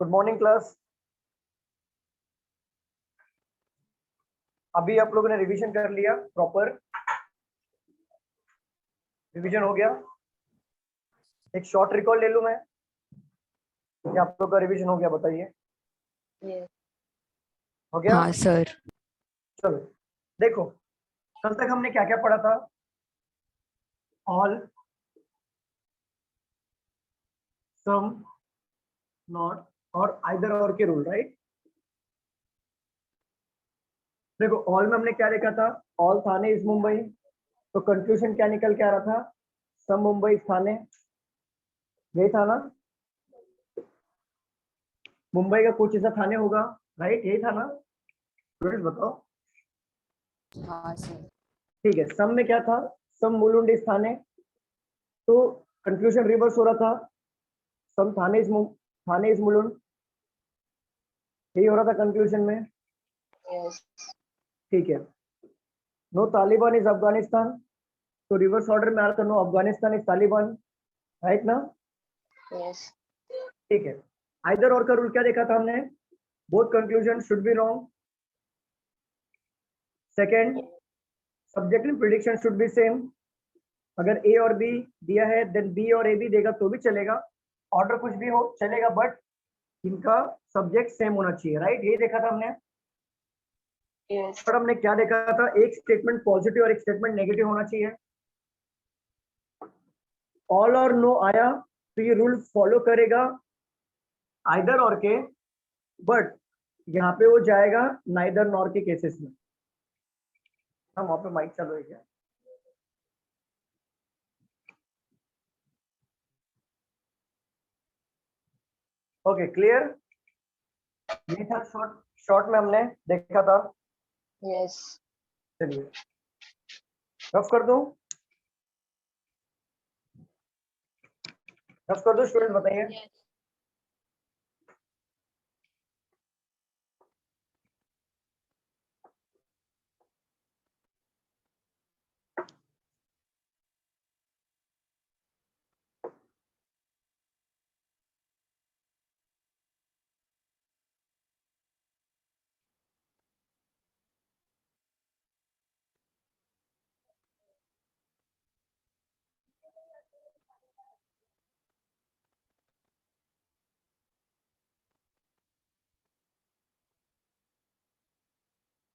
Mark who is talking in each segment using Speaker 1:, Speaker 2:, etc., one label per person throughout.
Speaker 1: Good morning class. अभी आप लोगों ने रिवीजन कर लिया प्रॉपर? रिवीजन हो गया? एक शॉर्ट रिकॉल ले लूं मैं, क्या आप लोग का रिवीजन हो गया? बताइए। हो गया?
Speaker 2: हाँ सर।
Speaker 1: चलो देखो, कल तक हमने क्या क्या पढ़ा था? ऑल, सम, नॉट और आइदर और के रूल, राइट? देखो ऑल में हमने क्या देखा था? ऑल थाने इज मुंबई, तो कंक्लूजन क्या निकल के आ रहा था? सम मुंबई इज थाने, यही था ना? मुंबई का कुछ ऐसा थाने होगा, राइट? यही था ना? स्टूडेंट्स बताओ।
Speaker 2: हाँ सर।
Speaker 1: ठीक है, सम में क्या था? सम मुलुंड इज थाने, तो कंक्लूजन रिवर्स हो रहा था, सम थाने इज मुलुंड, यही हो रहा था कंक्लूजन में। ठीक है, नो तालिबान इज अफगानिस्तान, तो रिवर्स ऑर्डर में आ रहा था, no Afghanistan is Taliban, right ना? ठीक है, आइदर और का रूल क्या देखा था हमने? Both conclusion should be wrong. Second, subject and prediction should be same. अगर ए और बी दिया है देन बी और ए भी देगा तो भी चलेगा, ऑर्डर कुछ भी हो चलेगा, बट इनका सब्जेक्ट सेम होना चाहिए, राइट? ये देखा था हमने। पर हमने क्या देखा था? एक स्टेटमेंट पॉजिटिव और एक स्टेटमेंट नेगेटिव होना चाहिए। ऑल और नो आया तो ये रूल फॉलो करेगा आइदर और के, बट यहाँ पे वो जाएगा नाइदर नॉर के केसेस में। हम वहां पे माइक चालू है क्या? Okay clear? ये था शॉर्ट, शॉर्ट में हमने देखा था।
Speaker 3: यस।
Speaker 1: चलिए रफ कर दूं, रफ कर दूं स्टूडेंट, बताइए।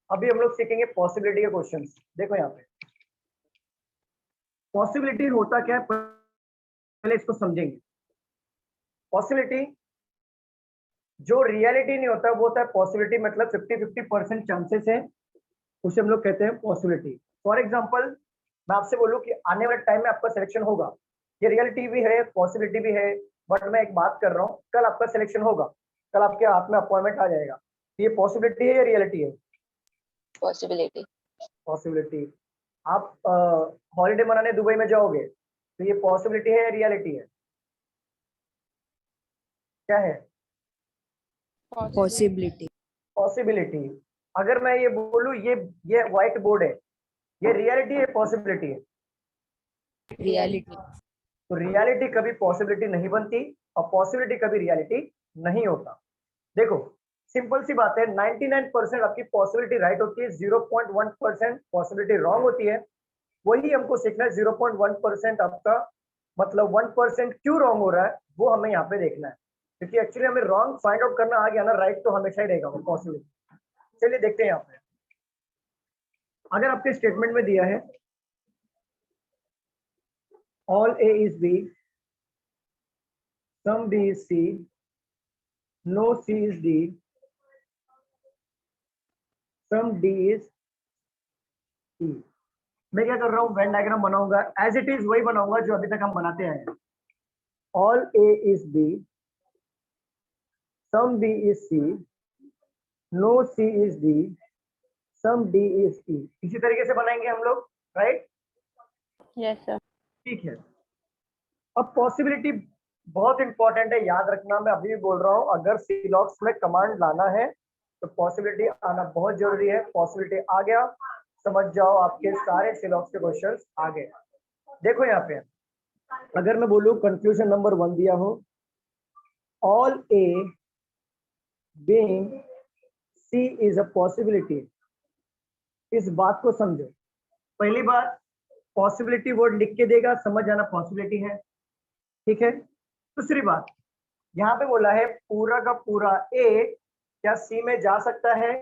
Speaker 1: अभी हम लोग सीखेंगे पॉसिबिलिटी के क्वेश्चंस। देखो यहाँ पे पॉसिबिलिटी होता क्या है, पहले इसको समझेंगे। पॉसिबिलिटी जो रियलिटी नहीं होता वो होता है पॉसिबिलिटी, मतलब 50-50% चांसेस है, उसे हम लोग कहते हैं पॉसिबिलिटी। फॉर एग्जाम्पल मैं आपसे बोलूं कि आने वाले टाइम में आपका सिलेक्शन होगा, ये रियलिटी भी है पॉसिबिलिटी भी है, बट मैं एक बात कर रहा हूँ, कल आपका सिलेक्शन होगा, कल आपके हाथ में अपॉइंटमेंट आ जाएगा, ये पॉसिबिलिटी है या रियलिटी है?
Speaker 3: पॉसिबिलिटी।
Speaker 1: पॉसिबिलिटी। आप हॉलीडे मनाने दुबई में जाओगे, तो ये पॉसिबिलिटी है या रियलिटी है? क्या है?
Speaker 2: पॉसिबिलिटी।
Speaker 1: पॉसिबिलिटी। अगर मैं ये बोलूं ये व्हाइट बोर्ड है, ये रियलिटी है पॉसिबिलिटी है?
Speaker 2: रियलिटी।
Speaker 1: तो रियलिटी कभी पॉसिबिलिटी नहीं बनती और पॉसिबिलिटी कभी रियलिटी नहीं होता। देखो सिंपल सी बात है, 99% आपकी पॉसिबिलिटी राइट होती है, 0.1% पॉसिबिलिटी रॉन्ग होती है। वही हमको सीखना है, 0.1% आपका मतलब 1% क्यों रॉन्ग हो रहा है वो हमें यहाँ पे देखना है, क्योंकि एक्चुअली हमें रॉन्ग फाइंड आउट करना आ गया ना, राइट तो हमेशा ही रहेगा वो पॉसिबिलिटी। चलिए देखते हैं यहाँ पे, अगर आपके स्टेटमेंट में दिया है all A is B, some B is C, no C is D, some D is E. मैं क्या कर रहा हूँ, वेन डायग्राम बनाऊंगा, एज इट इज वही बनाऊंगा जो अभी तक हम बनाते आए हैं। All A is B, some B is C, no C is D, some D is E. इसी तरीके से बनाएंगे हम लोग, राइट?
Speaker 3: Yes sir.
Speaker 1: ठीक है, अब पॉसिबिलिटी बहुत इंपॉर्टेंट है, याद रखना, मैं अभी भी बोल रहा हूं, अगर सीलॉक्स में कमांड लाना है तो पॉसिबिलिटी आना बहुत जरूरी है। पॉसिबिलिटी आ गया, समझ जाओ आपके सारे सीलॉक्स के क्वेश्चंस आ गए। देखो यहाँ पे अगर मैं बोलूं कंक्लूजन नंबर 1 दिया हो, all A being C is a possibility, इस बात को समझो। पहली बात, पॉसिबिलिटी वर्ड लिख के देगा, समझ जाना पॉसिबिलिटी है, ठीक है। दूसरी बात, यहाँ पे बोला है पूरा का पूरा ए क्या सी में जा सकता है,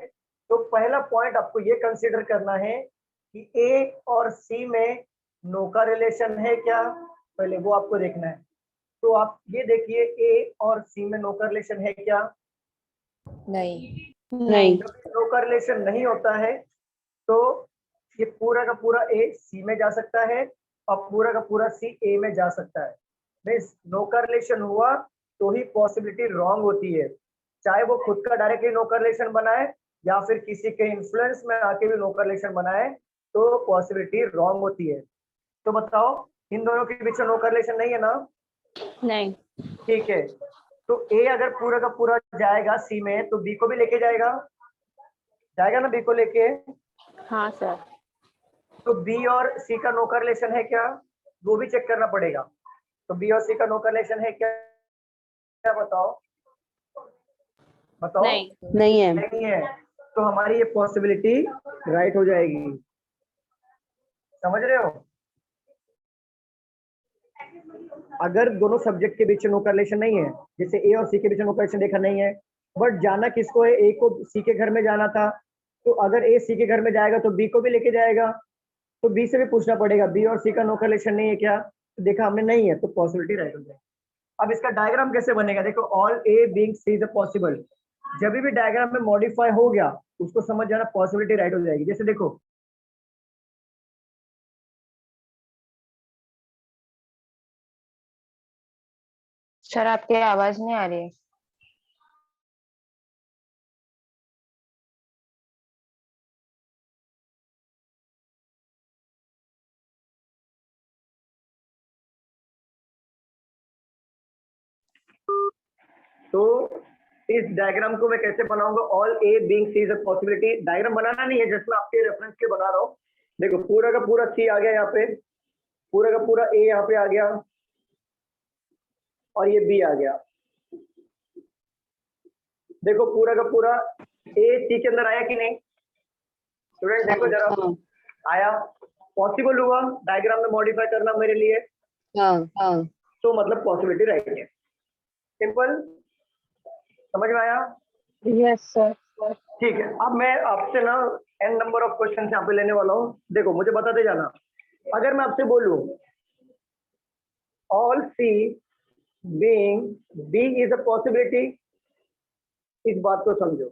Speaker 1: तो पहला पॉइंट आपको ये कंसीडर करना है कि ए और सी में नो का रिलेशन है क्या, पहले वो आपको देखना है। तो आप ये देखिए ए और सी में नो का रिलेशन है क्या,
Speaker 2: नहीं।
Speaker 3: नहीं।
Speaker 1: जब नो का रिलेशन नहीं होता है तो ये पूरा का पूरा ए सी में जा सकता है और पूरा का पूरा सी ए में जा सकता है। मीन्स नो का रिलेशन हुआ तो ही पॉसिबिलिटी रॉन्ग होती है, चाहे वो खुद का डायरेक्टली नो का रिलेशन बनाए या फिर किसी के इन्फ्लुएंस में आके भी नो का रिलेशन बनाए तो पॉसिबिलिटी रॉन्ग होती है। तो बताओ इन दोनों के बीच में नो का रिलेशन नहीं है ना?
Speaker 3: नहीं।
Speaker 1: ठीक है, तो ए अगर पूरा का पूरा जाएगा सी में तो बी को भी लेके जाएगा, जाएगा ना बी को लेके?
Speaker 3: हाँ सर।
Speaker 1: तो बी और सी का नो का रिलेशन है क्या, वो भी चेक करना पड़ेगा। तो बी और सी का नो का रिलेशन है क्या, क्या बताओ बताओ?
Speaker 3: नहीं।
Speaker 2: नहीं है।
Speaker 1: नहीं है, तो हमारी ये पॉसिबिलिटी राइट हो जाएगी। समझ रहे हो? अगर दोनों सब्जेक्ट के बीच नो का रिलेशन नहीं है, जैसे ए और सी के बीच नो का रिलेशन देखा नहीं है, बट जाना किसको है, ए को सी के घर में जाना था, तो अगर ए सी के घर में जाएगा तो बी को भी लेके जाएगा, तो बी से भी पूछना पड़ेगा बी और सी का नो का रिलेशन नहीं है क्या, तो देखा हमने नहीं है, तो पॉसिबिलिटी राइट हो जाएगी। अब इसका डायग्राम कैसे बनेगा, देखो all A being C is possible, जब भी डायग्राम में मॉडिफाई हो गया उसको समझ जाना पॉसिबिलिटी राइट हो जाएगी। जैसे देखो
Speaker 3: सर आपकी आवाज नहीं आ रही है।
Speaker 1: तो इस डायग्राम को मैं कैसे बनाऊंगा, all A being C is a possibility, diagram बनाना नहीं है, जस्ट मैं आपके रेफरेंस के बना रहा हूँ। देखो पूरा का पूरा सी आ गया यहाँ पे, पूरा का पूरा ए यहाँ पे आ गया और ये बी आ गया। देखो पूरा का पूरा ए सी के अंदर आया कि नहीं स्टूडेंट, देखो जरा आया, पॉसिबल हुआ डायग्राम में मॉडिफाई करना मेरे लिए, तो मतलब पॉसिबिलिटी राइट है। सिंपल, समझ में आया?
Speaker 3: Yes sir.
Speaker 1: ठीक है, अब मैं आपसे ना n नंबर ऑफ क्वेश्चन यहाँ पे लेने वाला हूँ, देखो मुझे बताते जाना। अगर मैं आपसे बोलूं all C being B is a possibility, इस बात को समझो,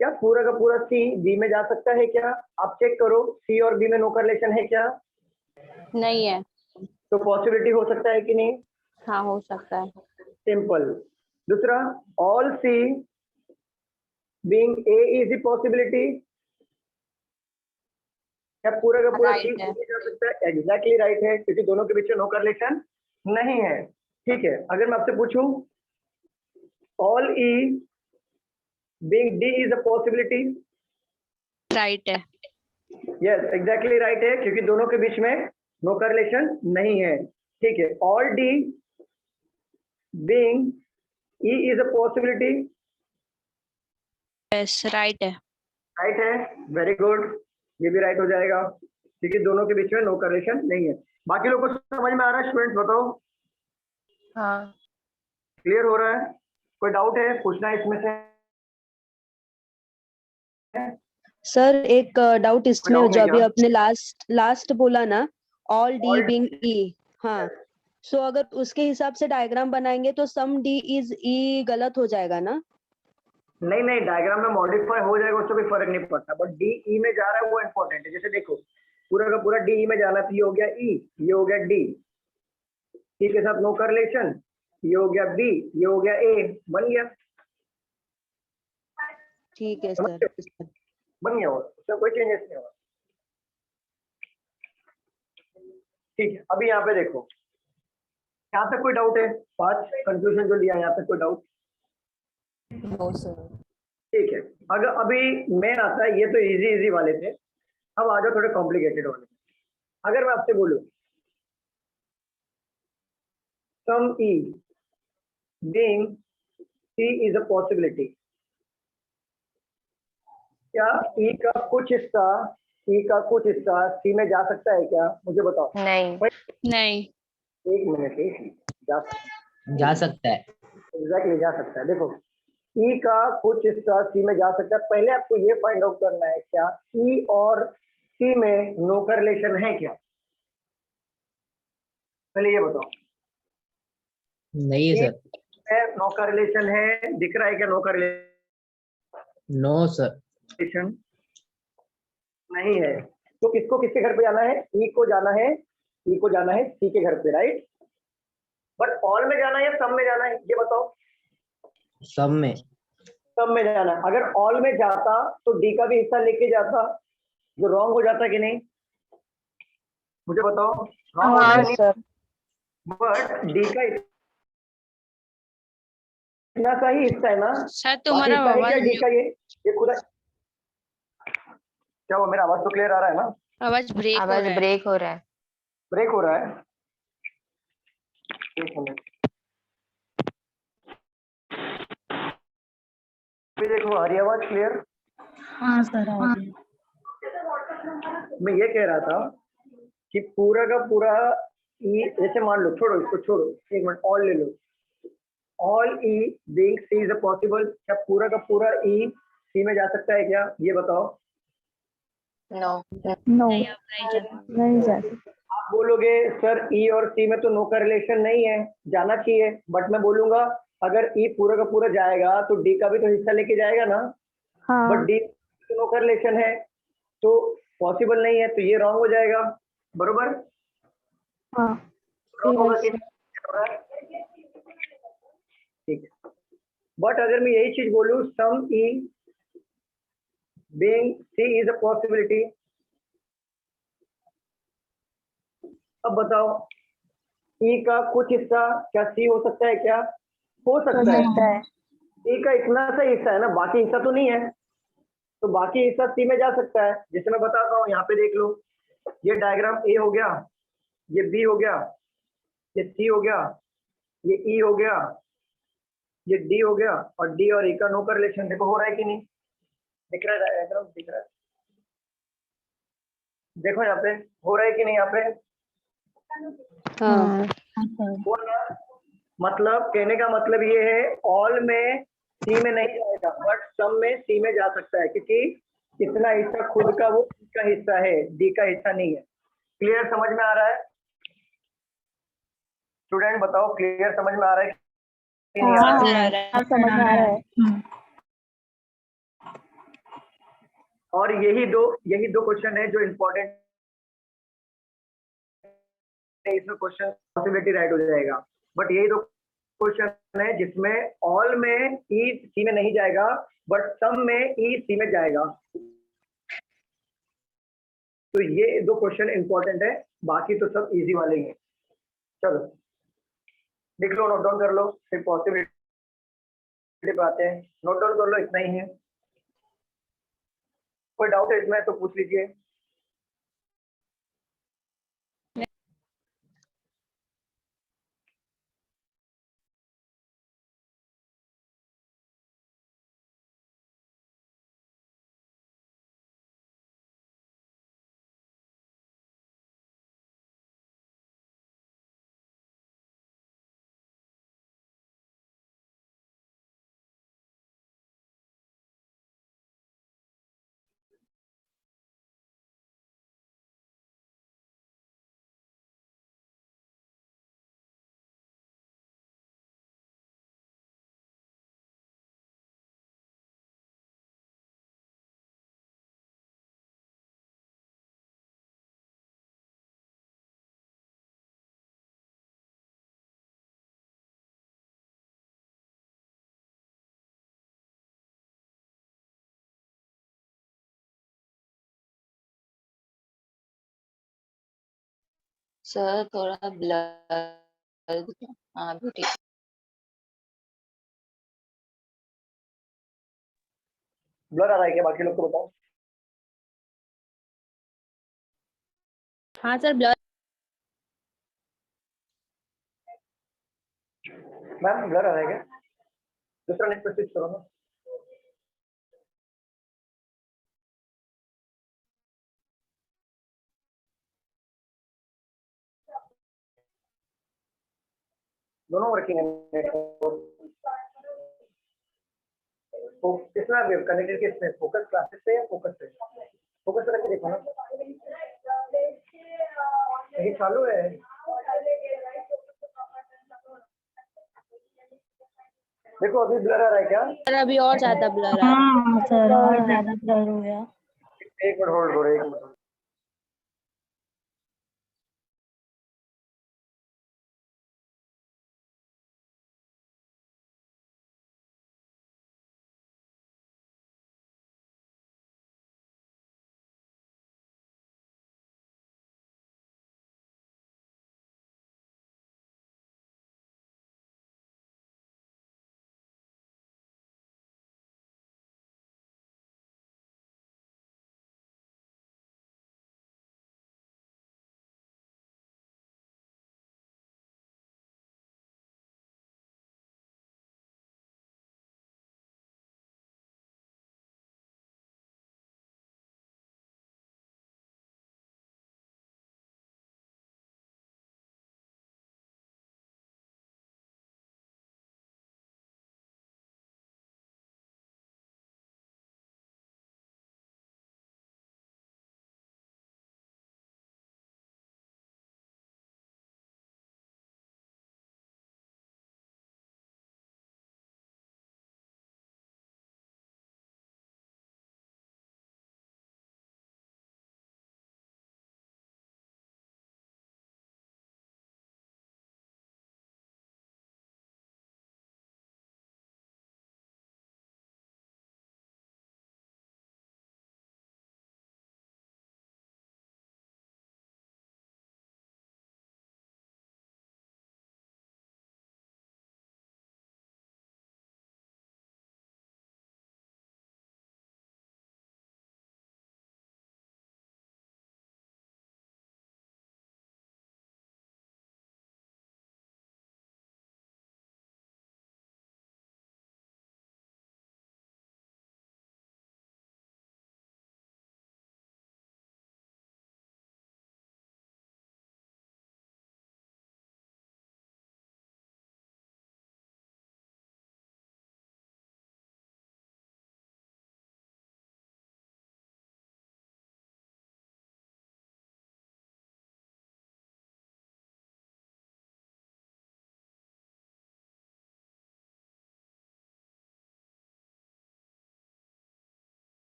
Speaker 1: क्या पूरा का पूरा सी बी में जा सकता है क्या, आप चेक करो सी और बी में नो का रिलेशन है क्या,
Speaker 3: नहीं है।
Speaker 1: तो पॉसिबिलिटी हो सकता है कि नहीं?
Speaker 3: हाँ हो सकता है।
Speaker 1: सिंपल। दूसरा, all C being A is the possibility, क्या पूरा का पूरा सी
Speaker 3: राइट है।
Speaker 1: जा सकता है? एग्जैक्टली राइट है, क्योंकि दोनों के बीच में नो का रिलेशन नहीं है। ठीक है, अगर मैं आपसे पूछूं all E being D is a possibility,
Speaker 3: right है।
Speaker 1: यस एग्जैक्टली राइट है, क्योंकि दोनों के बीच में नो का रिलेशन नहीं है। ठीक है, all D being E is a possibility,
Speaker 3: yes right है।
Speaker 1: राइट है, वेरी गुड, ये भी राइट हो जाएगा, क्योंकि दोनों के बीच में नो का रिलेशन नहीं है। बाकी लोगों को समझ में आ रहा है स्टूडेंट्स, बताओ
Speaker 3: हाँ।
Speaker 1: क्लियर हो रहा है? कोई डाउट है, पूछना है इसमें से?
Speaker 4: सर एक डाउट इसमें,
Speaker 1: डाउट है
Speaker 4: जो
Speaker 1: क्या?
Speaker 4: अभी आपने लास्ट बोला ना, ऑल डी
Speaker 1: All-
Speaker 4: बिंग ई, हाँ, सो अगर उसके हिसाब से डायग्राम बनाएंगे तो सम डी इज ई गलत हो जाएगा ना?
Speaker 1: नहीं नहीं, डायग्राम में मॉडिफाई हो जाएगा, उससे कोई फर्क नहीं पड़ता, बट डी ई में जा रहा है वो इंपॉर्टेंट है। जैसे देखो पूरा का पूरा डी ई में जाना, तो ये हो गया ई, ये हो गया डी, सी के साथ नो का रिलेशन, ये हो गया बी, ये हो गया ए, बन गया।
Speaker 4: ठीक है
Speaker 1: समझ
Speaker 4: सर।
Speaker 1: गए? बन गया, और उसमें कोई चेंजेस नहीं होगा। ठीक है, अभी यहाँ पे देखो, यहाँ पे कोई डाउट है? 5 कंफ्यूजन जो लिया यहाँ पे, कोई डाउट?
Speaker 2: No sir.
Speaker 1: ठीक है, अगर अभी मेन आता है, ये तो इजी इजी वाले थे, अब आ जाओ थोड़े कॉम्प्लिकेटेड वाले। अगर मैं आपसे बोलूं some E being C is a possibility, क्या ई का कुछ हिस्सा सी में जा सकता है क्या, मुझे बताओ।
Speaker 2: नहीं।
Speaker 3: नहीं।
Speaker 1: एक मिनट,
Speaker 5: जा सकता है।
Speaker 1: एग्जैक्टली जा सकता है। देखो ई का कुछ हिस्सा सी में जा सकता है, पहले आपको ये फाइंड आउट करना है क्या ई और सी में नो करलेशन है क्या, पहले ये बताओ।
Speaker 5: नहीं है सर।
Speaker 1: नो करलेशन है, दिख रहा है क्या नो करलेशन?
Speaker 5: No sir.
Speaker 1: नहीं है, तो किसको किसके घर पे जाना है, ई को जाना है, सी के घर पे, राइट। बट ऑल में जाना है या सब में जाना है, ये बताओ।
Speaker 5: सब में।
Speaker 1: सब में जाना है। अगर ऑल में जाता तो डी का भी हिस्सा लेके जाता, जो रॉन्ग हो जाता कि नहीं, मुझे बताओ। रॉन्ग हो
Speaker 2: हाँ
Speaker 1: जाता नहीं,
Speaker 2: सर।
Speaker 1: बट डी का इतना सा ही हिस्सा है ना,
Speaker 3: सर
Speaker 1: बाकी
Speaker 3: तुम्हारा
Speaker 1: हिस्सा है क्या
Speaker 3: आवाज
Speaker 1: डी का, ये खुदा। क्या हुआ, मेरा आवाज तो क्लियर आ रहा है ना?
Speaker 3: आवाज ब्रेक हो
Speaker 2: आवाज
Speaker 3: रहा है।
Speaker 2: ब्रेक हो रहा है।
Speaker 1: ब्रेक हो रहा है, एक मिनट। अभी देखो आ रही है आवाज क्लियर?
Speaker 6: हाँ सर आ रही है।
Speaker 1: मैं ये कह रहा था कि पूरा का पूरा ई, जैसे मान लो, छोड़ो इसको, छोड़ो एक मिनट, ऑल ले लो। All E being C is possible, क्या पूरा का पूरा ई सी में जा सकता है क्या, ये बताओ।
Speaker 2: नो।
Speaker 6: नो
Speaker 3: नहीं, अब नहीं जाता।
Speaker 6: नहीं जा सकते।
Speaker 1: आप बोलोगे सर ई और सी में तो नो का रिलेशन नहीं है, जाना चाहिए, बट मैं बोलूंगा अगर ई पूरा का पूरा जाएगा तो डी का भी तो हिस्सा लेके जाएगा ना, बट
Speaker 6: हाँ
Speaker 1: डी नो का रिलेशन है तो पॉसिबल नहीं है, तो ये रॉन्ग हो जाएगा, बरोबर।
Speaker 6: हाँ
Speaker 1: रॉन्ग होगा कि
Speaker 6: yes,
Speaker 1: नहीं? ठीक। बट अगर मैं यही चीज बोलूं, some E being C is a possibility, अब बताओ ई का कुछ हिस्सा क्या सी हो सकता है क्या, हो
Speaker 6: हो
Speaker 1: सकता है।
Speaker 6: सकता है।
Speaker 1: ई का इतना सा हिस्सा है ना, बाकी हिस्सा तो नहीं है, तो बाकी हिस्सा सी में जा सकता है। जैसे मैं बताता हूँ, यहाँ पे देख लो, ये डायग्राम ए हो गया, ये बी हो गया, ये सी हो गया, ये ई हो गया, ये डी हो गया, और डी और ई का नो का रिलेशन देखो हो रहा है कि नहीं, दिख रहा है डायग्राम, दिख रहा है, देखो यहाँ पे हो रहा है कि नहीं, यहाँ पे
Speaker 4: हाँ
Speaker 6: हाँ सर।
Speaker 1: हुआ ना? मतलब कहने का मतलब ये है, ऑल में सी में नहीं जाएगा, बट सम में सी में जा सकता है, क्योंकि इतना हिस्सा खुद का वो E का हिस्सा है, डी का हिस्सा नहीं है। क्लियर समझ में आ रहा है स्टूडेंट, बताओ क्लियर समझ में आ रहा है कि नहीं आ
Speaker 6: हाँ
Speaker 1: रहा है?
Speaker 3: सर, आ
Speaker 6: हाँ
Speaker 3: रहा है।
Speaker 6: हाँ, समझ में आ रहा है।
Speaker 1: और यही दो क्वेश्चन है जो इम्पोर्टेंट है, इसमें क्वेश्चन पॉसिबिलिटी राइट हो जाएगा, बट यही दो क्वेश्चन है जिसमें ऑल में ई सी में नहीं जाएगा, बट सम में ई सी में जाएगा। तो ये दो क्वेश्चन इंपॉर्टेंट है, बाकी तो सब इजी वाले ही हैं। चलो लिख लो, नोट डाउन कर लो, फिर पॉसिबिलिटी पे आते हैं। नोट डाउन कर लो, इतना ही है। कोई डाउट है इसमें तो पूछ लीजिए।
Speaker 2: सर थोड़ा ब्लर। हाँ अभी ठीक।
Speaker 1: ब्लर आ रहा है क्या, बाकी लोग को बताओ।
Speaker 3: हाँ सर, ब्लर।
Speaker 1: मैम ब्लर आ रहा है क्या, दूसरा नेट पे स्विच करो ना। दोनों वर्किंग है। तो किसमें कनेक्टेड किसमें, फोकस क्लासेस पे या फोकस पे? फोकस पे रख के देखो ना, ये चालू है। देखो अभी ब्लर आ रहा है क्या?
Speaker 3: सर अभी और ज्यादा ब्लर आ रहा है।
Speaker 6: हाँ सर, और ज्यादा ब्लर हो गया।
Speaker 1: एक मिनट होल्ड करो, एक मिनट।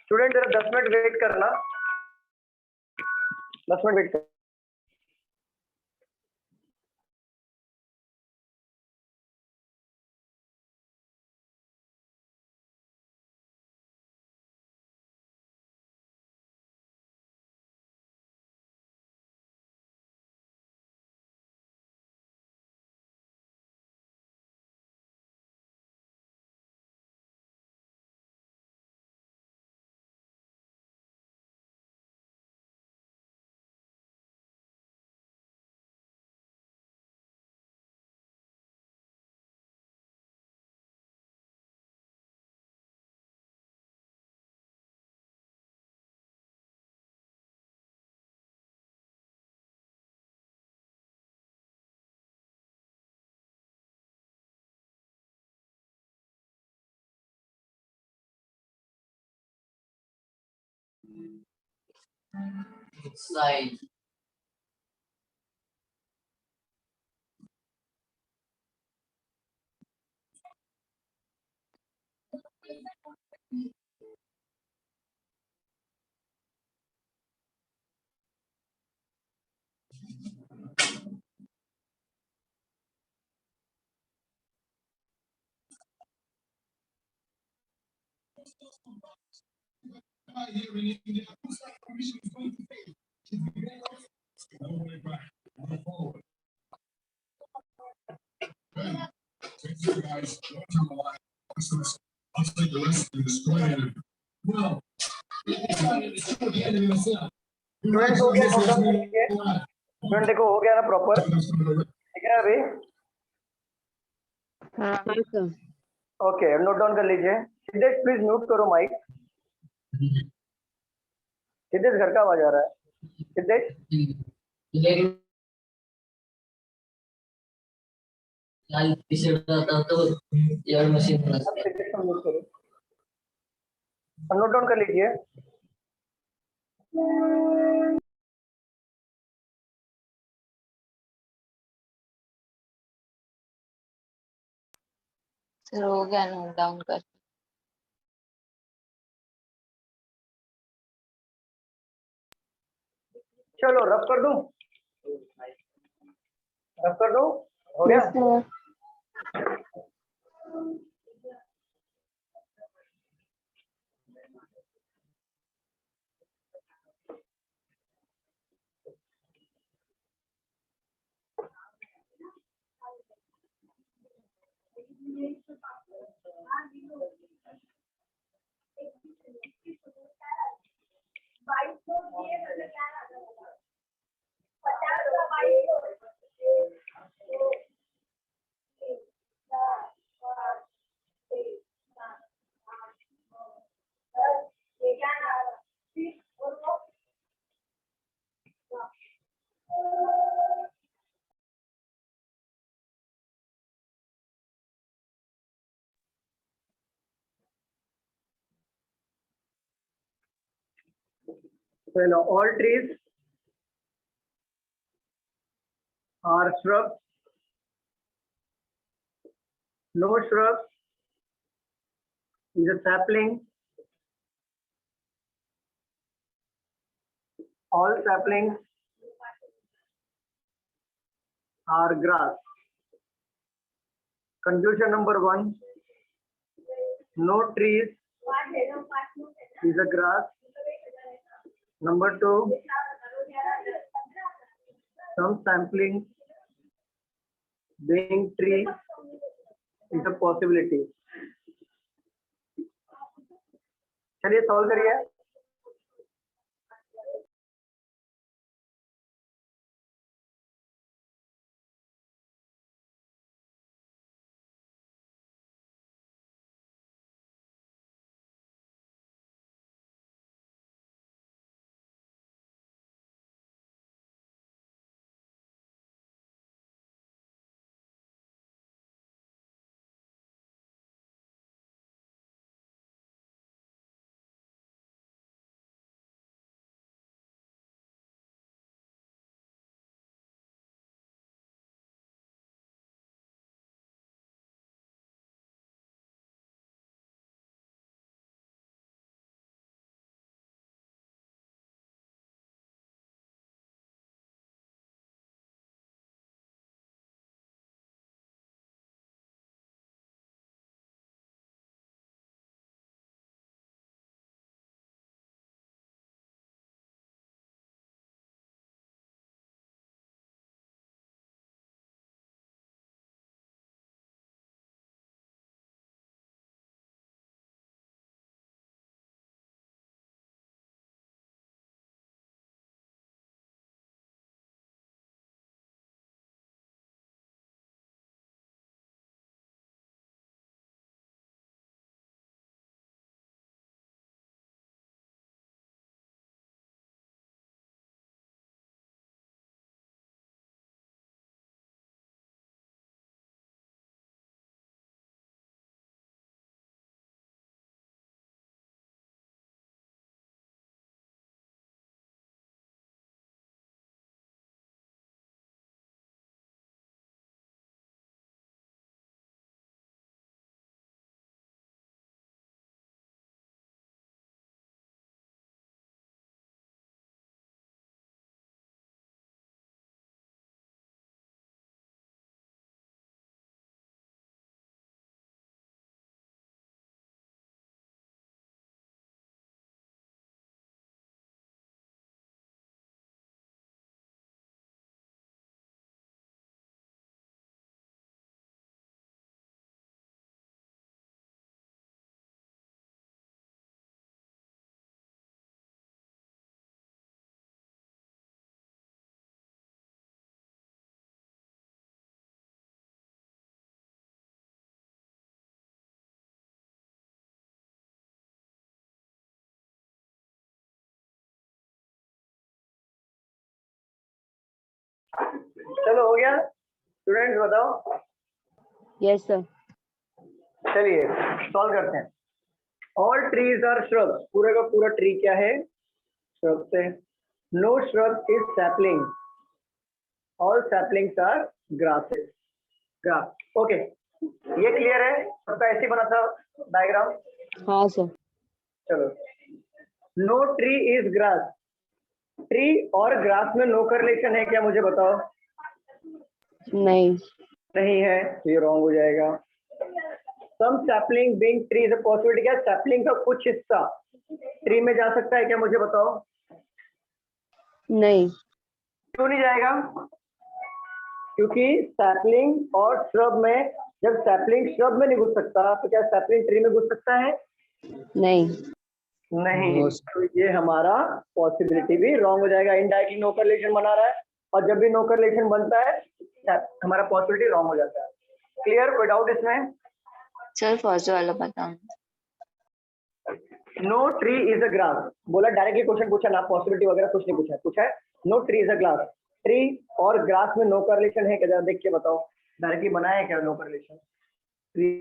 Speaker 1: स्टूडेंट जरा 10 मिनट वेट करना, 10 मिनट वेट कर।
Speaker 5: Slide.
Speaker 1: स्टूडेंट हो गया, स्टूडेंट देखो हो गया ना प्रॉपर, ठीक है अभी?
Speaker 4: हाँ सर।
Speaker 1: ओके नोट डाउन कर लीजिए। सिद्धेश प्लीज म्यूट करो माइक। सिद्धेश घर का आवाज आ रहा है सिद्धेश।
Speaker 5: मशीन
Speaker 1: अब सिद्धेश को म्यूट करो और नोट डाउन कर लीजिए।
Speaker 2: सर हो गया, नोट डाउन कर।
Speaker 1: चलो रब कर दूं, रब कर दूं, हो गया।
Speaker 6: Yes, sir.
Speaker 1: Well, all trees are shrubs. No shrub is a sapling. All saplings are grass. Conclusion number 1. No trees is a grass. Number 2. Some saplings being tree is a possibility. चलिए solve करिए। चलो हो गया students, बताओ।
Speaker 4: Yes sir.
Speaker 1: चलिए solve करते हैं। All trees are shrub, पूरे का पूरा ट्री क्या है? श्रब से। No shrub is sapling, all saplings are grasses. Grass, okay, ये क्लियर है? सबका ऐसे ही बना था डायग्राम?
Speaker 4: हाँ सर।
Speaker 1: चलो, no tree is grass, tree और ग्रास में नो करलेशन है क्या, मुझे बताओ।
Speaker 4: नहीं।
Speaker 1: नहीं है, तो ये रॉन्ग हो जाएगा। Some sapling being tree is a possibility, क्या सैपलिंग का कुछ हिस्सा ट्री में जा सकता है क्या, मुझे बताओ।
Speaker 4: नहीं।
Speaker 1: क्यों नहीं जाएगा? क्योंकि सैपलिंग और श्रब में, जब सैपलिंग श्रब में नहीं घुस सकता तो क्या सैपलिंग ट्री में घुस सकता है?
Speaker 4: नहीं।
Speaker 1: नहीं, तो ये हमारा पॉसिबिलिटी भी रॉन्ग हो जाएगा। इनडायरेक्टली नो करलेशन बना रहा है, और जब भी नो करलेशन बनता है हमारा पॉसिबिलिटी रॉन्ग हो जाता है। क्लियर? कोई डाउट इसमें?
Speaker 2: चल फर्स्ट वाला बताओ।
Speaker 1: No tree is a grass, बोला डायरेक्टली क्वेश्चन पूछा ना, पॉसिबिलिटी वगैरह कुछ नहीं पूछा, पूछा है no tree is a glass, tree और ग्रास में नो करलेशन है क्या, जरा देख के बताओ। डायरेक्टली बनाया है क्या नो करलेशन ट्री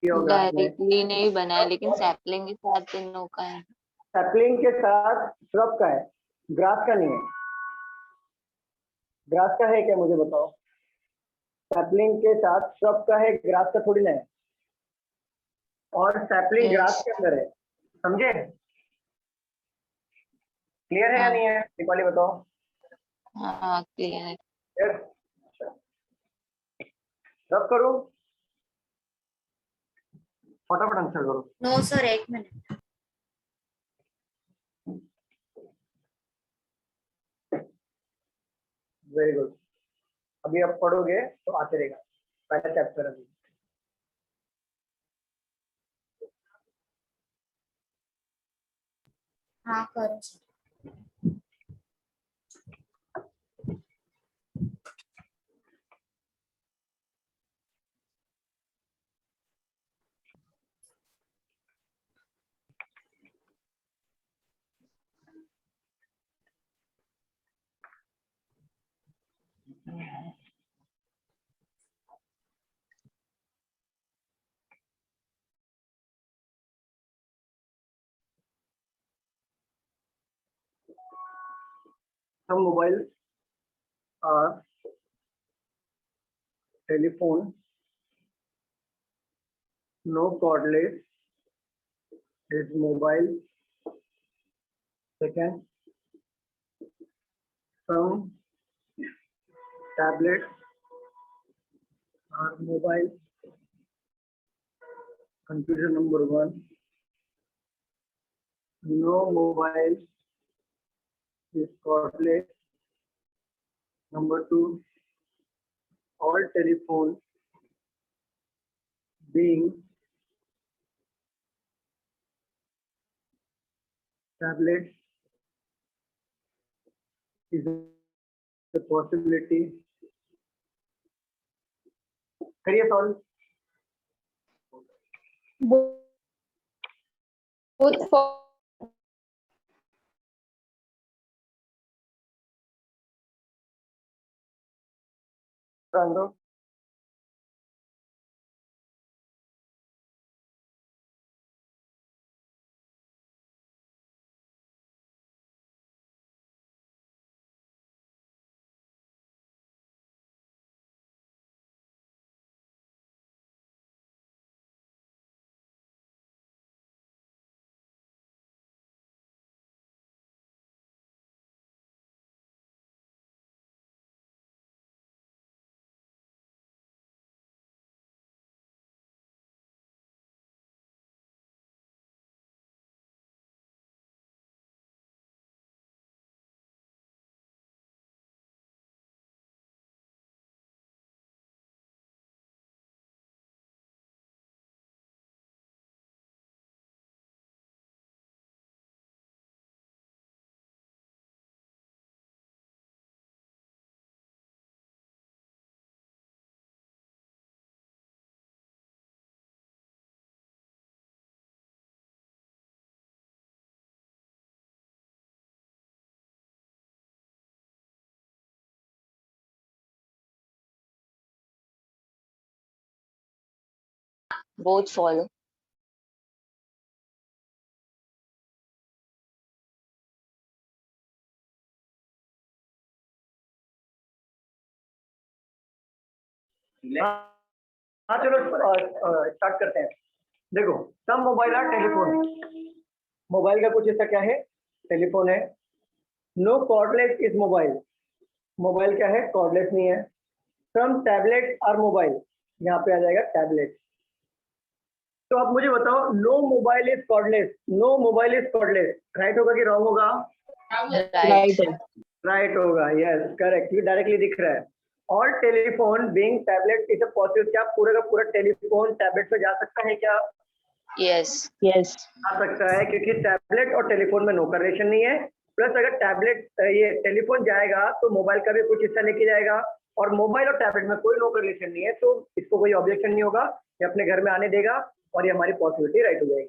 Speaker 1: और ग्रास में?
Speaker 2: डायरेक्टली नहीं बनाया, लेकिन सैपलिंग के साथ इन लोग का है।
Speaker 1: सैपलिंग के साथ श्रब का है, ग्रास का नहीं है। ग्रास का है क्या, मुझे बताओ। सैपलिंग के साथ श्रब का है, ग्रास का थोड़ी ना है। और सैपलिंग ग्रास के अंदर है, समझे? क्लियर है या
Speaker 2: हाँ।
Speaker 1: नहीं है, दीपाली बताओ।
Speaker 2: हाँ क्लियर है।
Speaker 1: क्लियर? रब करो, फटाफट आंसर करो।
Speaker 6: नो सर, एक मिनट।
Speaker 1: वेरी गुड, अभी आप पढ़ोगे तो आते रहेगा, पहला चैप्टर अभी।
Speaker 6: हाँ करो sir.
Speaker 1: Some mobiles are telephone, no cordless is mobile. Second, some tablets are mobile. Confusion number one. No mobile is cordless. Number two, all telephones being tablets is a possibility. करिए solve.
Speaker 3: both for
Speaker 2: both follow.
Speaker 1: हाँ चलो start करते हैं। देखो some mobile are telephone, mobile का कुछ ऐसा क्या है, टेलीफोन है। No cordless is mobile, mobile क्या है, कॉर्डलेस नहीं है। सम टैबलेट आर मोबाइल, यहाँ पे आ जाएगा टैबलेट। तो आप मुझे बताओ, no mobile is cordless, no mobile is cordless, right होगा कि रॉन्ग होगा?
Speaker 2: Right.
Speaker 1: राइट होगा, यस करेक्ट, ये डायरेक्टली दिख रहा है। और telephone being tablet is a possible, क्या पूरा का पूरा टेलीफोन टैबलेट पे जा सकता है क्या?
Speaker 2: Yes.
Speaker 4: यस
Speaker 1: आ सकता है, क्योंकि टैबलेट और टेलीफोन में नो करेक्शन नहीं है। प्लस अगर टैबलेट ये टेलीफोन जाएगा तो मोबाइल का भी कुछ हिस्सा लेके जाएगा, और मोबाइल और टैबलेट में कोई नो करेक्शन नहीं है, तो इसको कोई ऑब्जेक्शन नहीं होगा, ये अपने घर में आने देगा और ये हमारी पॉसिबिलिटी राइट हो जाएगी।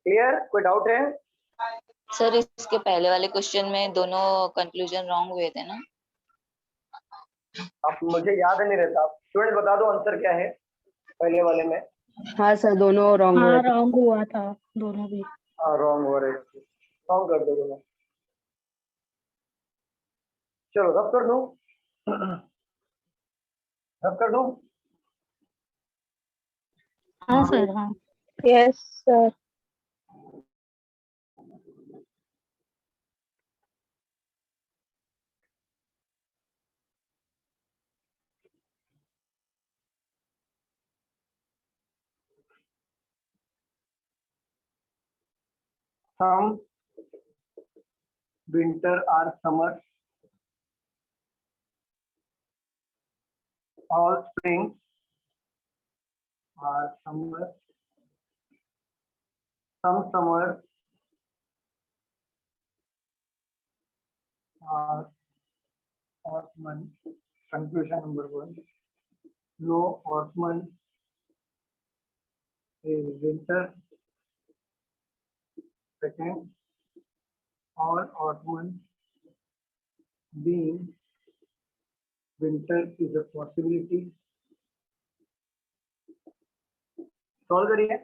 Speaker 1: क्लियर, कोई डाउट है?
Speaker 2: सर इसके पहले वाले क्वेश्चन में दोनों कंक्लूजन रॉन्ग हुए थे ना?
Speaker 1: अब मुझे याद नहीं रहता, स्टूडेंट बता दो आंसर क्या है पहले वाले में।
Speaker 4: हाँ सर, दोनों रॉन्ग हुए
Speaker 3: हाँ
Speaker 4: थे।
Speaker 3: रॉन्ग हुआ था दोनों भी।
Speaker 1: हाँ रॉन्ग हो रहे, रॉन्ग कर दो दोनों। चलो रब कर दूं, रब कर दूं।
Speaker 3: हाँ सर हाँ।
Speaker 4: Yes sir.
Speaker 1: Some winter or summer, all spring or summer, some summer or autumn. Conclusion number 1. No autumn is winter. Second, all autumn being winter is a possibility. Solve करिए।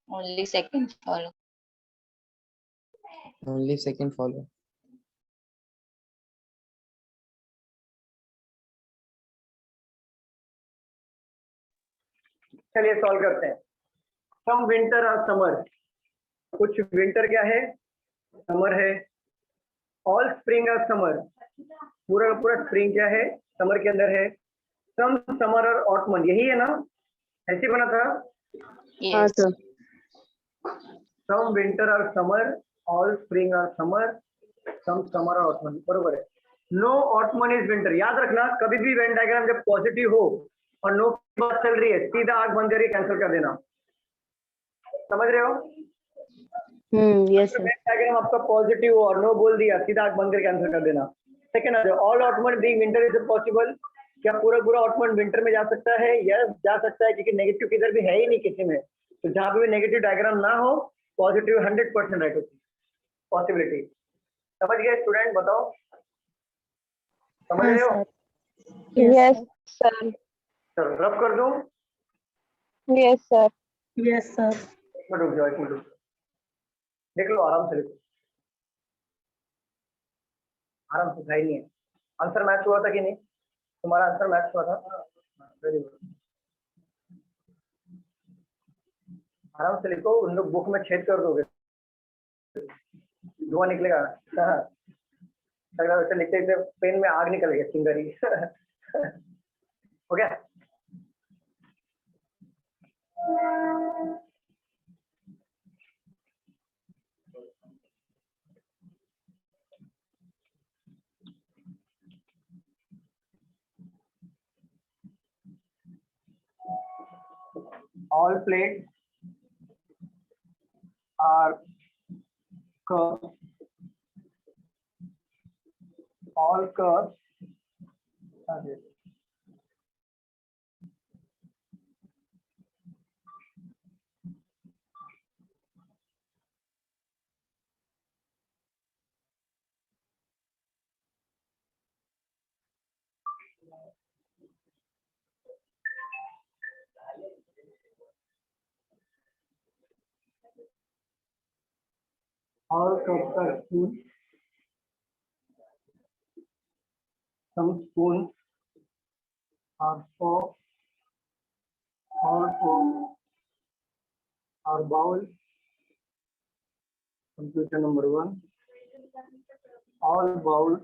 Speaker 2: Only second follow.
Speaker 5: Only second follow.
Speaker 1: चलिए solve करते हैं। सम winter और summer, कुछ winter क्या है, summer है। All spring और समर, पूरा का पूरा स्प्रिंग क्या है, समर के अंदर है। सम समर और ऑटमन, यही है ना, ऐसे बना था।
Speaker 4: हाँ
Speaker 2: Yes.
Speaker 4: सर।
Speaker 1: सम विंटर और समर, ऑल स्प्रिंग और समर, सम समर और ऑटमन, बरोबर है। नो ऑटमन इज विंटर, याद रखना कभी भी वेन डायग्राम जब पॉजिटिव हो और नो की बात चल रही है, सीधा आंख बंद करके कैंसिल कर देना, समझ रहे हो?
Speaker 4: Yes sir.
Speaker 1: वेन डायग्राम आपका पॉजिटिव हो और नो बोल दिया, सीधा आंख बंद करके कैंसिल कर देना। Second, all ottoman being winter is possible, क्या पूरा पूरा ऑटमन विंटर में जा सकता है? यस जा सकता है, क्योंकि नेगेटिव किधर भी है ही नहीं किसी में, तो जहां पे भी नेगेटिव डायग्राम ना हो पॉजिटिव 100% राइट होती है पॉसिबिलिटी। समझ गए स्टूडेंट, बताओ समझ
Speaker 3: हाँ
Speaker 1: रहे हो?
Speaker 3: सर।
Speaker 4: Yes sir.
Speaker 1: चलो रब कर दूं।
Speaker 4: Yes sir.
Speaker 3: Yes sir.
Speaker 1: एक मिनट रुक जाओ, एक मिनट रुक जाओ। देख लो आराम से, लिखो आराम से, सही नहीं है। आंसर मैच हुआ था कि नहीं? तुम्हारा आंसर मैच हुआ था? Very good. आराम से लिखो, उन लोग बुक में छेद कर दोगे, धुआं निकलेगा। हाँ, लग रहा है वैसे लिखते लिखते पेन में आग निकल गई चिंगारी। हो गया। All plates are curved. All curves. All cups are spoons. Some spoons are forks. All forks are bowls. Conclusion number 1. All bowls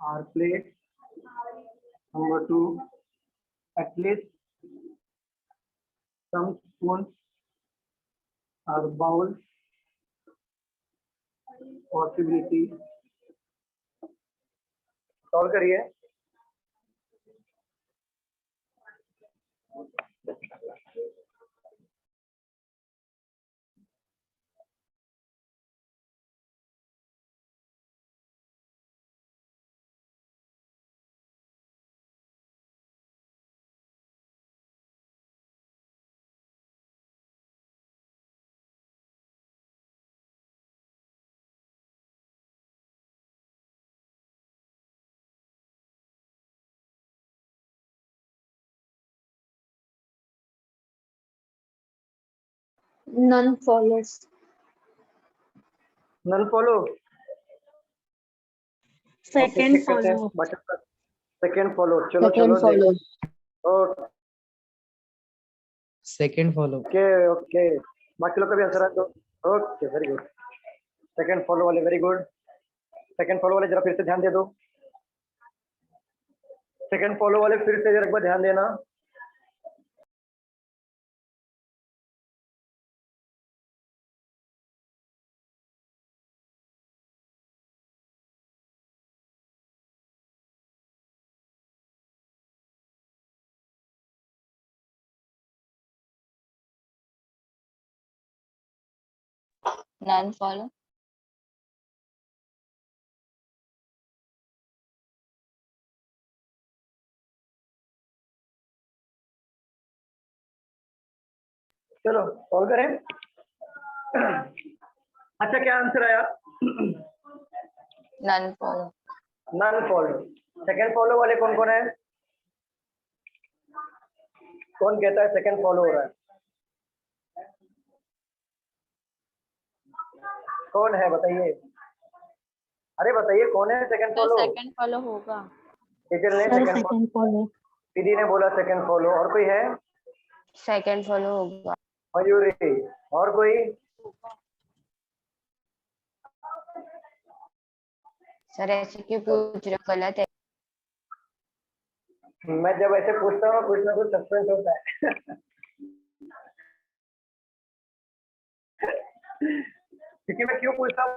Speaker 1: are plates. Number 2. At least some spoons are bowls. Possibility. Solve करिए।
Speaker 6: None follows.
Speaker 1: None follow.
Speaker 3: Second follow.
Speaker 1: Second follow. चलो
Speaker 4: Second
Speaker 1: चलो
Speaker 4: follow.
Speaker 1: Okay
Speaker 5: second follow.
Speaker 1: Okay, बाकी लोग का भी answer है तो okay, very good. Second follow वाले वेरी गुड। सेकंड फॉलो वाले जरा फिर से ध्यान दे दो। सेकंड फॉलो वाले फिर से जरा एक बार ध्यान देना।
Speaker 2: None follow.
Speaker 1: चलो सॉल्व करें। अच्छा, क्या आंसर आया?
Speaker 2: None follow.
Speaker 1: None follow. Second follow वाले कौन कौन है? कौन कहता है सेकंड फॉलो हो रहा है? कौन है बताइए? अरे बताइए कौन है सेकंड
Speaker 2: तो
Speaker 1: फॉलो?
Speaker 2: सेकंड फॉलो होगा।
Speaker 1: टीचर ने
Speaker 3: sir
Speaker 1: second follow,
Speaker 3: second follow.
Speaker 1: दीदी ने बोला सेकंड फॉलो। और कोई है?
Speaker 2: सेकंड फॉलो होगा।
Speaker 1: मयूरी। और कोई?
Speaker 2: सर ऐसे क्यों पूछ रहे हो? गलत है।
Speaker 1: मैं जब ऐसे पूछता हूँ कुछ ना कुछ सस्पेंस होता है। क्योंकि मैं क्यों पूछता हूँ?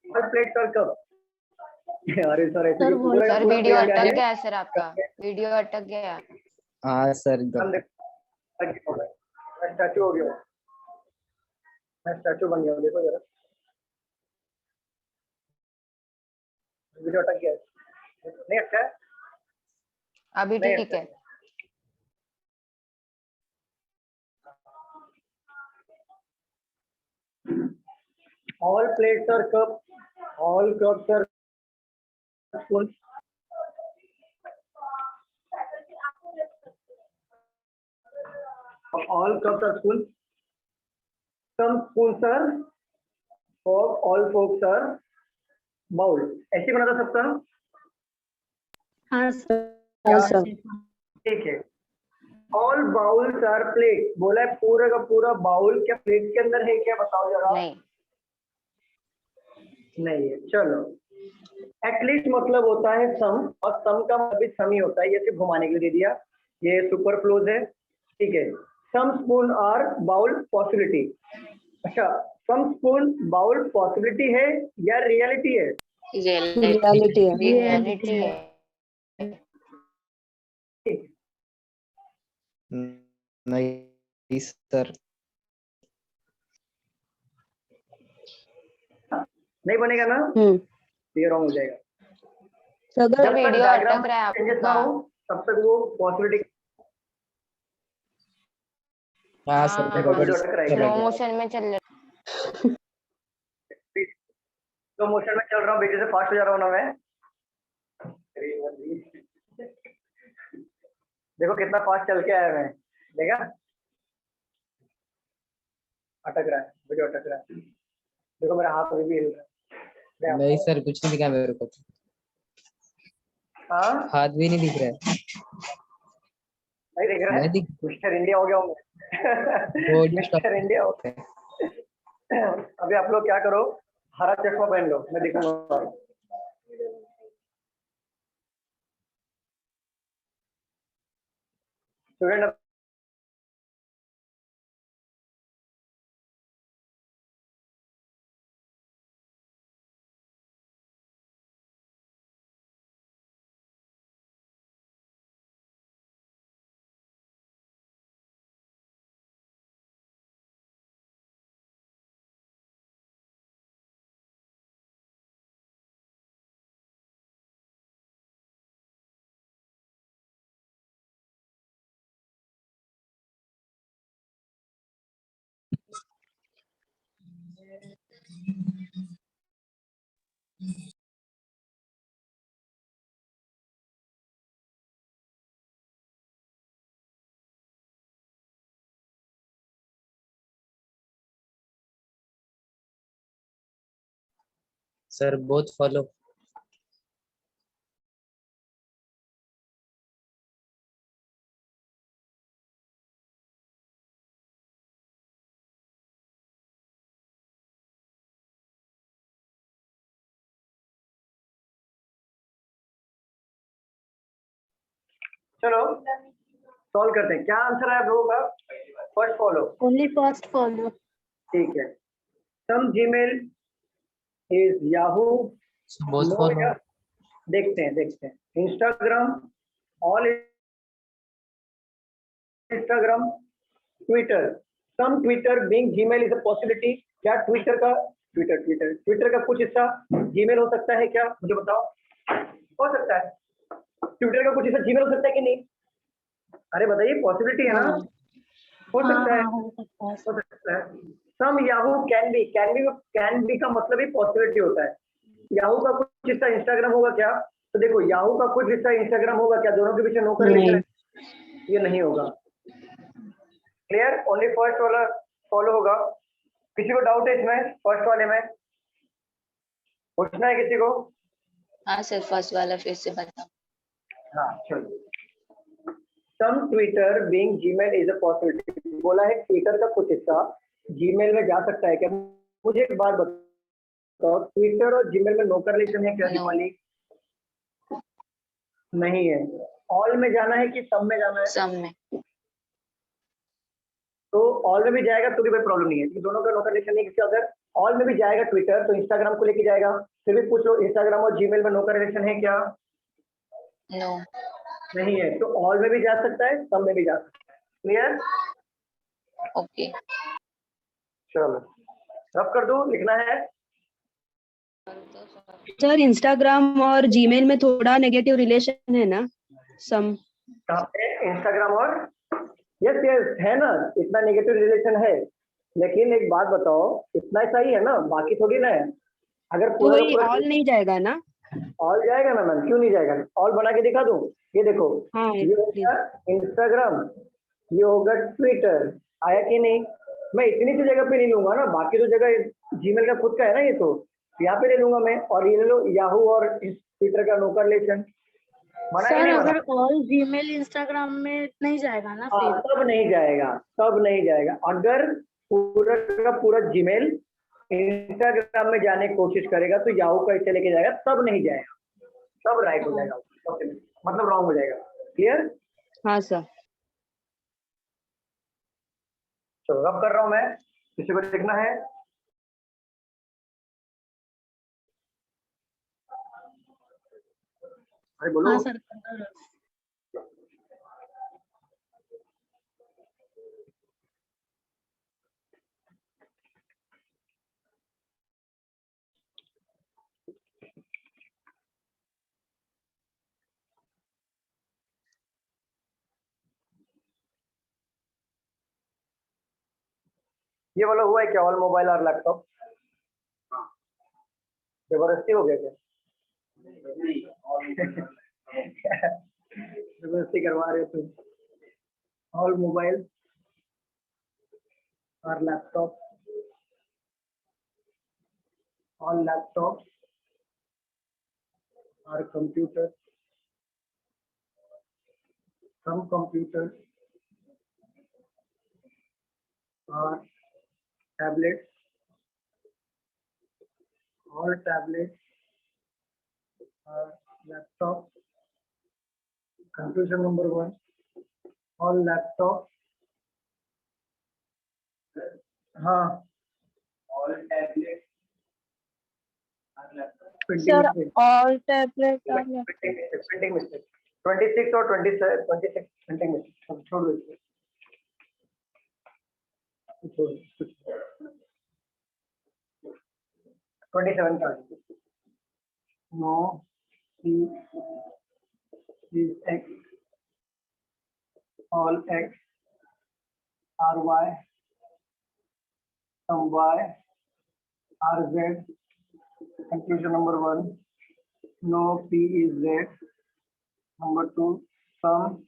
Speaker 1: प्लेट और कब? अरे सर ऐसे
Speaker 3: सर
Speaker 1: क्यों पूछ रहे हैं?
Speaker 2: सर
Speaker 1: पूरा
Speaker 2: वीडियो
Speaker 1: plate क्या
Speaker 2: अटक
Speaker 1: है?
Speaker 2: गया है सर, आपका वीडियो अटक गया है।
Speaker 5: हाँ सर एकदम।
Speaker 1: मैं स्टैचू हो गया, मैं स्टैचू बन गया हूँ, देखो जरा वीडियो अटक गया है। नहीं अच्छा है?
Speaker 2: अभी
Speaker 1: नहीं
Speaker 2: ठीक
Speaker 1: अच्छा
Speaker 2: है।
Speaker 1: All plates are cups. All cups are spoons. All cups are spoons. Some spoons are all forks are bowl, ऐसे बना था सबका।
Speaker 3: हाँ सर।
Speaker 1: क्या?
Speaker 4: सर
Speaker 1: ठीक है। ऑल बाउल्स आर प्लेट, बोला है पूरा का पूरा बाउल क्या प्लेट के अंदर है क्या, बताओ जरा।
Speaker 2: नहीं,
Speaker 1: नहीं है, चलो। एटलीस्ट मतलब होता है सम, और सम का मतलब भी सम ही होता है, ये सिर्फ घुमाने के लिए दे दिया, ये सुपर फ्लोज है, ठीक है। Some spoon are bowl possibility, अच्छा सम स्पून बाउल पॉसिबिलिटी है या रियलिटी है?
Speaker 4: रियलिटी है।
Speaker 2: रियलिटी है।
Speaker 7: नहीं सर।
Speaker 1: नहीं बनेगा ना, ये रॉन्ग हो जाएगा।
Speaker 4: तो अगर
Speaker 1: जब तक
Speaker 2: वीडियो
Speaker 1: डायग्राम
Speaker 2: अटक रहा है
Speaker 1: चेंजेस ना
Speaker 2: आपका।
Speaker 1: हो तब तक वो पॉसिबिलिटी।
Speaker 7: हाँ सर,
Speaker 2: हाँ,
Speaker 1: वीडियो अटक रहा
Speaker 2: स्लो
Speaker 1: है,
Speaker 2: मोशन में चल रहा
Speaker 1: स्लो मोशन में चल रहा हूँ, बेटे से फास्ट हो जा रहा हूँ ना मैं। देखो कितना फास्ट चल के आया मैं, देखा? अटक रहा है, वीडियो अटक रहा है। देखो मेरा हाथ अभी भी हिल रहा है।
Speaker 7: नहीं सर, कुछ नहीं दिखा मेरे को।
Speaker 1: हाँ,
Speaker 7: हाथ भी नहीं दिख रहा है।
Speaker 1: नहीं दिख रहा
Speaker 7: नहीं
Speaker 1: है,
Speaker 7: दिख।
Speaker 1: मिस्टर इंडिया हो गया हूँ मैं। मिस्टर इंडिया हो गया। अभी आप लोग क्या करो, हरा चश्मा पहन लो, मैं दिखाऊंगा। स्टूडेंट
Speaker 7: सर बहुत फॉलो।
Speaker 1: चलो सॉल्व करते हैं, क्या आंसर है आप लोगों का? First follow,
Speaker 3: Only first follow.
Speaker 1: ठीक है। सम जीमेल इज याहू,
Speaker 7: बहुत
Speaker 1: नो
Speaker 7: फॉलो।
Speaker 1: या, देखते हैं। Instagram, all Instagram, Twitter, some Twitter being Gmail is a possibility, क्या ट्विटर का कुछ हिस्सा जीमेल हो सकता है क्या, मुझे बताओ। हो सकता है, ट्विटर का कुछ हिस्सा जीमेल हो सकता है कि नहीं? अरे बताइए, पॉसिबिलिटी है ना, हो
Speaker 3: हाँ
Speaker 1: सकता है,
Speaker 3: हाँ हो सकता है।
Speaker 1: हो सकता है। सम याहू कैन बी का मतलब ही पॉसिबिलिटी होता है। याहू का कुछ हिस्सा इंस्टाग्राम होगा क्या? तो देखो याहू का कुछ हिस्सा इंस्टाग्राम होगा क्या, दोनों के पीछे नो करेक्शन है, ये नहीं होगा। क्लियर, ओनली फर्स्ट वाला फॉलो होगा। किसी को डाउट है इसमें, फर्स्ट वाले में पूछना है किसी को?
Speaker 2: हाँ सर, फर्स्ट वाला फिर से बताओ।
Speaker 1: हाँ चलो। Some Twitter being Gmail is a possibility, बोला है ट्विटर का कुछ हिस्सा जीमेल में जा सकता है क्या? मुझे एक बात बताओ, ट्विटर और जीमेल में नो करेक्शन है क्या?
Speaker 2: No.
Speaker 1: दीपाली नहीं है। ऑल में जाना है कि सब में जाना है?
Speaker 2: सम में।
Speaker 1: तो ऑल में भी जाएगा तो भी कोई प्रॉब्लम नहीं है, क्योंकि दोनों का नो करेक्शन नहीं है। क्योंकि अगर ऑल में भी जाएगा ट्विटर तो इंस्टाग्राम को लेके जाएगा, फिर भी पूछ लो इंस्टाग्राम और जीमेल में नो करेक्शन है क्या?
Speaker 2: नो।
Speaker 1: नहीं है, तो ऑल में भी जा सकता है, सब में भी जा सकता है। क्लियर?
Speaker 2: ओके।
Speaker 1: चलो रब कर दो, लिखना है।
Speaker 4: सर इंस्टाग्राम और जीमेल में थोड़ा नेगेटिव रिलेशन है ना, सम।
Speaker 1: कहाँ पे? इंस्टाग्राम और यस है ना, इतना नेगेटिव रिलेशन है, लेकिन एक बात बताओ, इतना ऐसा ही है ना, बाकी थोड़ी ना है। अगर
Speaker 4: तो
Speaker 1: पूरा का
Speaker 4: वही
Speaker 1: पूरा
Speaker 4: ऑल नहीं जाएगा ना?
Speaker 1: ऑल जाएगा ना मैम, क्यों नहीं जाएगा? ऑल बना के दिखा दूं, ये देखो,
Speaker 4: हाँ
Speaker 1: ये होगा इंस्टाग्राम, ये होगा ट्विटर, आया कि नहीं? मैं इतनी सी जगह पे नहीं लूंगा ना, बाकी तो जगह जीमेल का खुद का है ना ये, तो यहाँ पे ले लूंगा मैं, और ये ले लो याहू और ट्विटर का नो कॉरलेशन। बना कि
Speaker 3: सर
Speaker 1: नहीं बना?
Speaker 3: अगर ऑल जीमेल इंस्टाग्राम में नहीं जाएगा ना
Speaker 1: हाँ,
Speaker 3: फिर?
Speaker 1: तब नहीं जाएगा, तब नहीं जाएगा। अगर पूरा का पूरा जीमेल इंस्टाग्राम में जाने की कोशिश करेगा तो याहू का इसे लेके जाएगा, तब नहीं जाएगा, तब राइट हो जाएगा, मतलब रॉन्ग हो जाएगा। क्लियर?
Speaker 4: हाँ सर।
Speaker 1: चलो अब कर रहा हूं मैं, किसी को देखना है? अरे बोलो।
Speaker 3: हाँ सर।
Speaker 1: ये वाला हुआ है क्या, ऑल मोबाइल और लैपटॉप? जबरदस्ती हो गया क्या? जबरदस्ती करवा रहे हो तुम। ऑल मोबाइल और लैपटॉप, ऑल लैपटॉप और कंप्यूटर, सम कंप्यूटर और टैबलेट, ऑल टैबलेट और laptop. Conclusion number 1, all laptop, हाँ, ऑल टैबलेट और laptop.
Speaker 3: Sir all tablet
Speaker 1: printing mistake 26 और 27, 26 प्रिंटिंग मिस्टेक, छोड़ दो इसको, छोड़ दो। 27 का no C is X, all X are Y, some Y are Z. Conclusion number 1, no P is Z. Number 2, some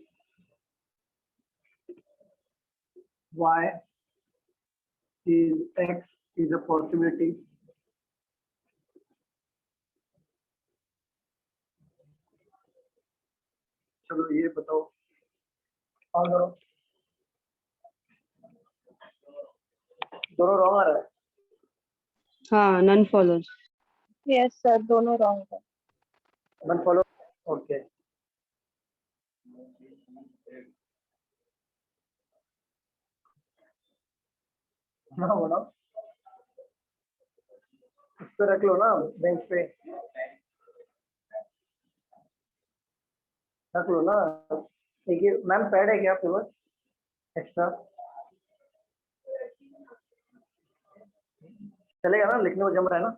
Speaker 1: y is x is a possibility. चलो ये बताओ, और करो। दोनों रॉन्ग आ रहा है?
Speaker 4: हाँ, नन फॉलोज।
Speaker 3: यस सर, दोनों रॉन्ग है।
Speaker 1: None follow, okay. हाँ बोलो, इस पे रख लो ना, बेंच पे रख लो ना। देखिए मैम, पैड है क्या आपके पास एक्स्ट्रा? चलेगा ना, लिखने को जम रहा है ना?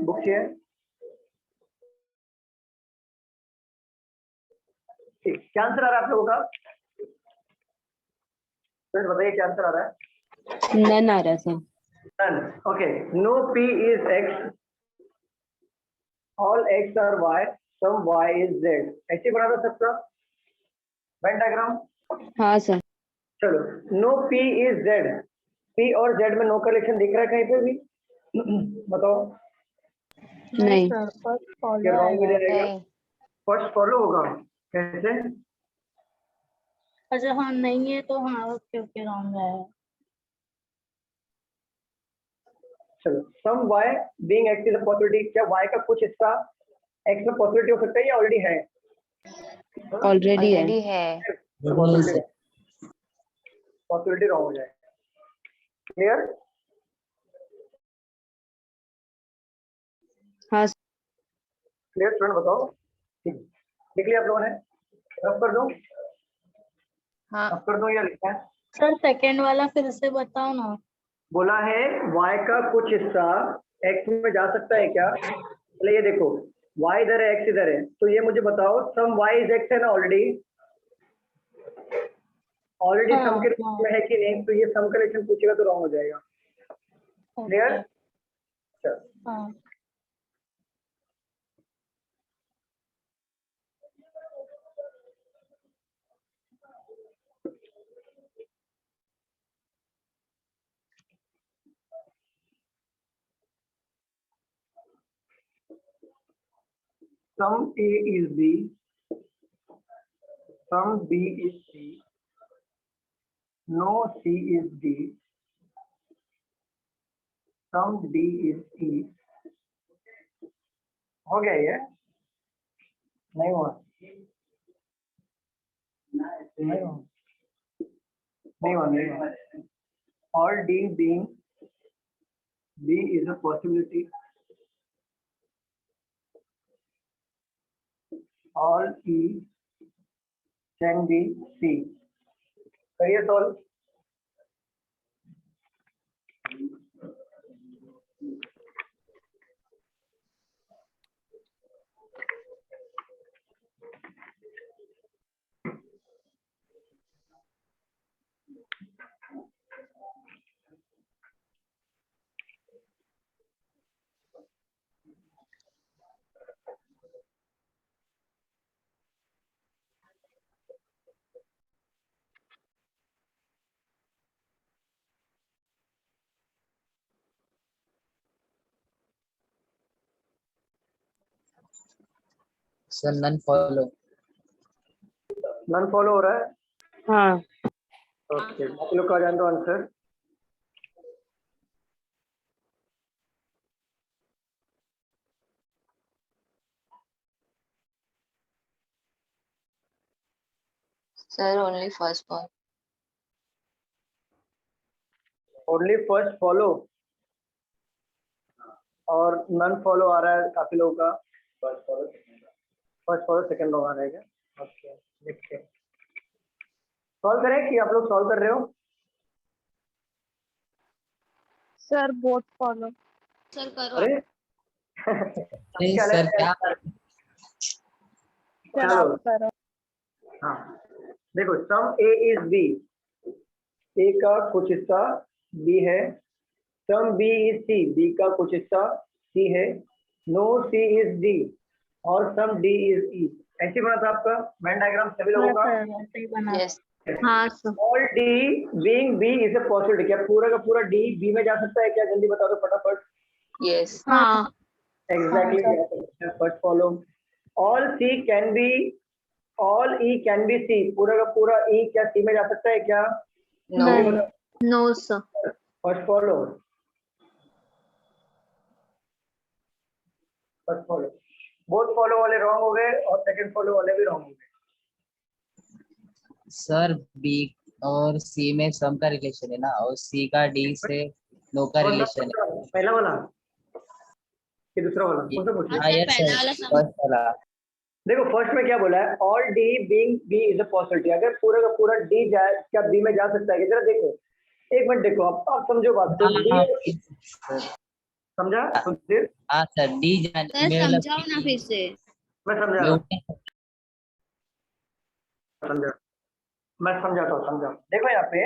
Speaker 1: बुक चाहिए? ठीक, क्या आंसर आ रहा है आप लोगों का? फिर बताइए क्या आंसर आ रहा है?
Speaker 4: नन आ रहा है sir.
Speaker 1: None. Okay. No P is X. All X are Y. Some Y is Z. ऐसे बना था सबका वेन डायग्राम?
Speaker 4: हाँ सर।
Speaker 1: चलो, no P is Z. P और Z में नो कलेक्शन दिख रहा है कहीं पे भी? बताओ।
Speaker 4: नहीं।
Speaker 3: सर फर्स्ट
Speaker 1: क्या
Speaker 3: फॉलो
Speaker 1: रॉन्ग हो जाएगा?
Speaker 2: नहीं।
Speaker 1: फर्स्ट फॉलो होगा कैसे?
Speaker 3: अच्छा हाँ, नहीं है तो हाँ, ओके ओके, रॉन्ग है।
Speaker 1: चलो, सम Y being X is a possibility। क्या Y का कुछ हिस्सा X में पॉसिबिलिटी हो सकता है या ऑलरेडी है?
Speaker 4: ऑलरेडी है।
Speaker 2: ऑलरेडी है।
Speaker 1: पॉसिबिलिटी रॉन्ग हो जाएगा। क्लियर?
Speaker 4: हाँ
Speaker 1: क्लियर स्टूडेंट, बताओ। ठीक, लिख लिया आप लोगों ने? रफ कर दूं?
Speaker 2: हाँ।
Speaker 1: रफ कर दूं या लिखना है?
Speaker 3: सर सेकंड वाला फिर से बताओ ना।
Speaker 1: बोला है y का कुछ हिस्सा x में जा सकता है क्या? चलिए ये देखो, y इधर है, x इधर है, तो ये मुझे बताओ, सम y इज x है ना ऑलरेडी? ऑलरेडी
Speaker 3: हाँ,
Speaker 1: सम के
Speaker 3: हाँ।
Speaker 1: में है कि नहीं? तो ये सम कलेक्शन पूछेगा तो रॉन्ग हो जाएगा। क्लियर?
Speaker 3: ओके, हाँ।
Speaker 1: some A is B, some B is C, no C is D, some D is E. हो गया ये? नहीं हुआ? नहीं हुआ? नहीं हुआ? All D being B is a possibility. All E can be C. करिए solve.
Speaker 7: Sir none follow.
Speaker 1: None follow हो रहा है.
Speaker 4: हाँ.
Speaker 1: ओके, आप लोग का जान दो answer.
Speaker 2: Sir, only first one.
Speaker 1: Only first follow और नन फॉलो आ रहा है काफी लोगों का. फर्स्ट फॉलो सेकंड रॉन्ग आ रहा है क्या? ओके, देखते हैं. सॉल्व करें कि आप लोग सॉल्व कर रहे हो?
Speaker 3: Sir both follow.
Speaker 2: Sir, करो.
Speaker 1: अरे
Speaker 7: अरे सर क्या?
Speaker 3: सर
Speaker 1: चलो.
Speaker 3: आप करो.
Speaker 1: हाँ, देखो सम ए इज बी. ए का कुछ हिस्सा बी है. Some B is C. B का कुछ हिस्सा सी है. नो सी इज डी और सम डी इज ई. ऐसे बना था आपका वेन डायग्राम सभी लोगों का.
Speaker 3: सर ऐसे ही बना.
Speaker 2: Yes.
Speaker 6: हाँ sir.
Speaker 1: All D being B is a possibility. क्या पूरा का पूरा डी बी में जा सकता है क्या? जल्दी बता दो फटाफट.
Speaker 2: Yes.
Speaker 6: हाँ.
Speaker 1: Exactly. First follow. All C can be. All E can be C. पूरा का पूरा ई क्या सी में जा सकता है क्या?
Speaker 2: No.
Speaker 6: No sir.
Speaker 1: First follow. First follow. Both follow वाले रॉन्ग हो गए और सेकंड फॉलो वाले भी रॉन्ग हो गए.
Speaker 7: सर बी और सी में सम का रिलेशन है ना, और सी का डी से नो का रिलेशन है.
Speaker 1: पहला वाला कि दूसरा वाला? कौन सा पूछ रहे हो?
Speaker 7: हाँ यस सर, फर्स्ट वाला.
Speaker 1: देखो फर्स्ट में क्या बोला है? All D being B is a possibility. अगर पूरा का पूरा डी जाए क्या बी में जा सकता है? जरा देखो, एक मिनट देखो, आप समझो बात को. डी समझा? सुधीर
Speaker 7: हाँ सर, डी
Speaker 6: समझाओ ना फिर से.
Speaker 1: मैं समझा रहा हूं. समझा. मैं समझाता हूँ. समझा. देखो यहाँ पे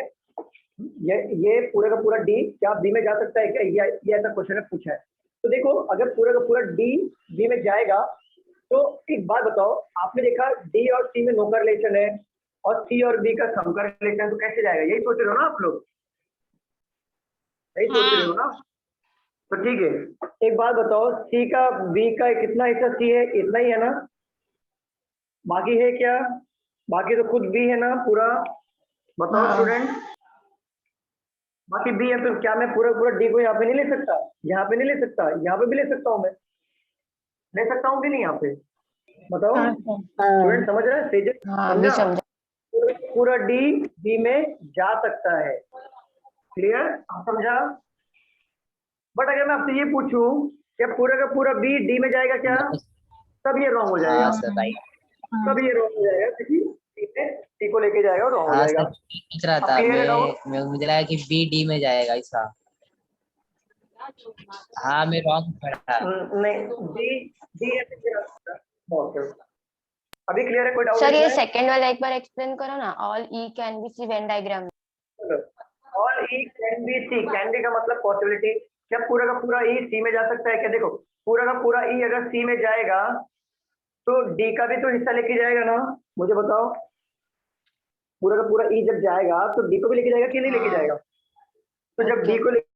Speaker 1: ये पूरा का पूरा डी क्या बी में जा सकता है क्या? ये ऐसा क्वेश्चन है पूछा है. तो देखो अगर पूरा का पूरा डी बी में जाएगा तो एक बात बताओ, आपने देखा डी और सी में नो का रिलेशन है और सी और बी का सम का रिलेशन है, तो कैसे जाएगा? यही सोच रहे हो ना आप लोग? यही सोच रहे हो ना? तो ठीक है, एक बात बताओ, सी का बी का कितना हिस्सा सी है? इतना ही है ना? बाकी है क्या? बाकी तो खुद बी है ना पूरा. बताओ स्टूडेंट. बाकी बी है तो क्या मैं पूरा पूरा डी को यहाँ पे नहीं ले सकता? यहाँ पे नहीं ले सकता, यहाँ पे भी ले सकता हूँ. मैं ले सकता हूँ कि नहीं यहाँ पे? बताओ स्टूडेंट. समझ रहे हैं? तेजस समझा? पूरा डी बी में जा सकता है. क्लियर? आप समझा? बट अगर मैं आपसे ये पूछूं कि पूरा का पूरा बी डी में जाएगा क्या? तब ये रॉन्ग हो जाएगा.
Speaker 7: हाँ सर राइट.
Speaker 1: तब ये रॉन्ग हो जाएगा क्योंकि सी को लेके जाएगा और रॉन्ग हो
Speaker 7: हाँ
Speaker 1: जाएगा.
Speaker 7: सर, पूछ रहा था
Speaker 1: अब clear है doubt?
Speaker 7: मैं मुझे लगा कि बी डी में जाएगा ऐसा. हाँ मैं रॉन्ग पढ़ा.
Speaker 1: नहीं, डी डी ओके. अभी क्लियर है? कोई डाउट?
Speaker 8: सर ये सेकंड वाला एक बार एक्सप्लेन करो ना. All E can be C when diagram.
Speaker 1: All E can be C. Can be का मतलब पॉसिबिलिटी. क्या पूरा का पूरा ई सी में जा सकता है क्या? देखो पूरा का पूरा ई अगर सी में जाएगा तो डी का भी तो हिस्सा लेके जाएगा ना. मुझे बताओ, पूरा का पूरा ई जब जाएगा तो डी को भी लेके जाएगा कि नहीं लेके जाएगा? तो जब डी को लेके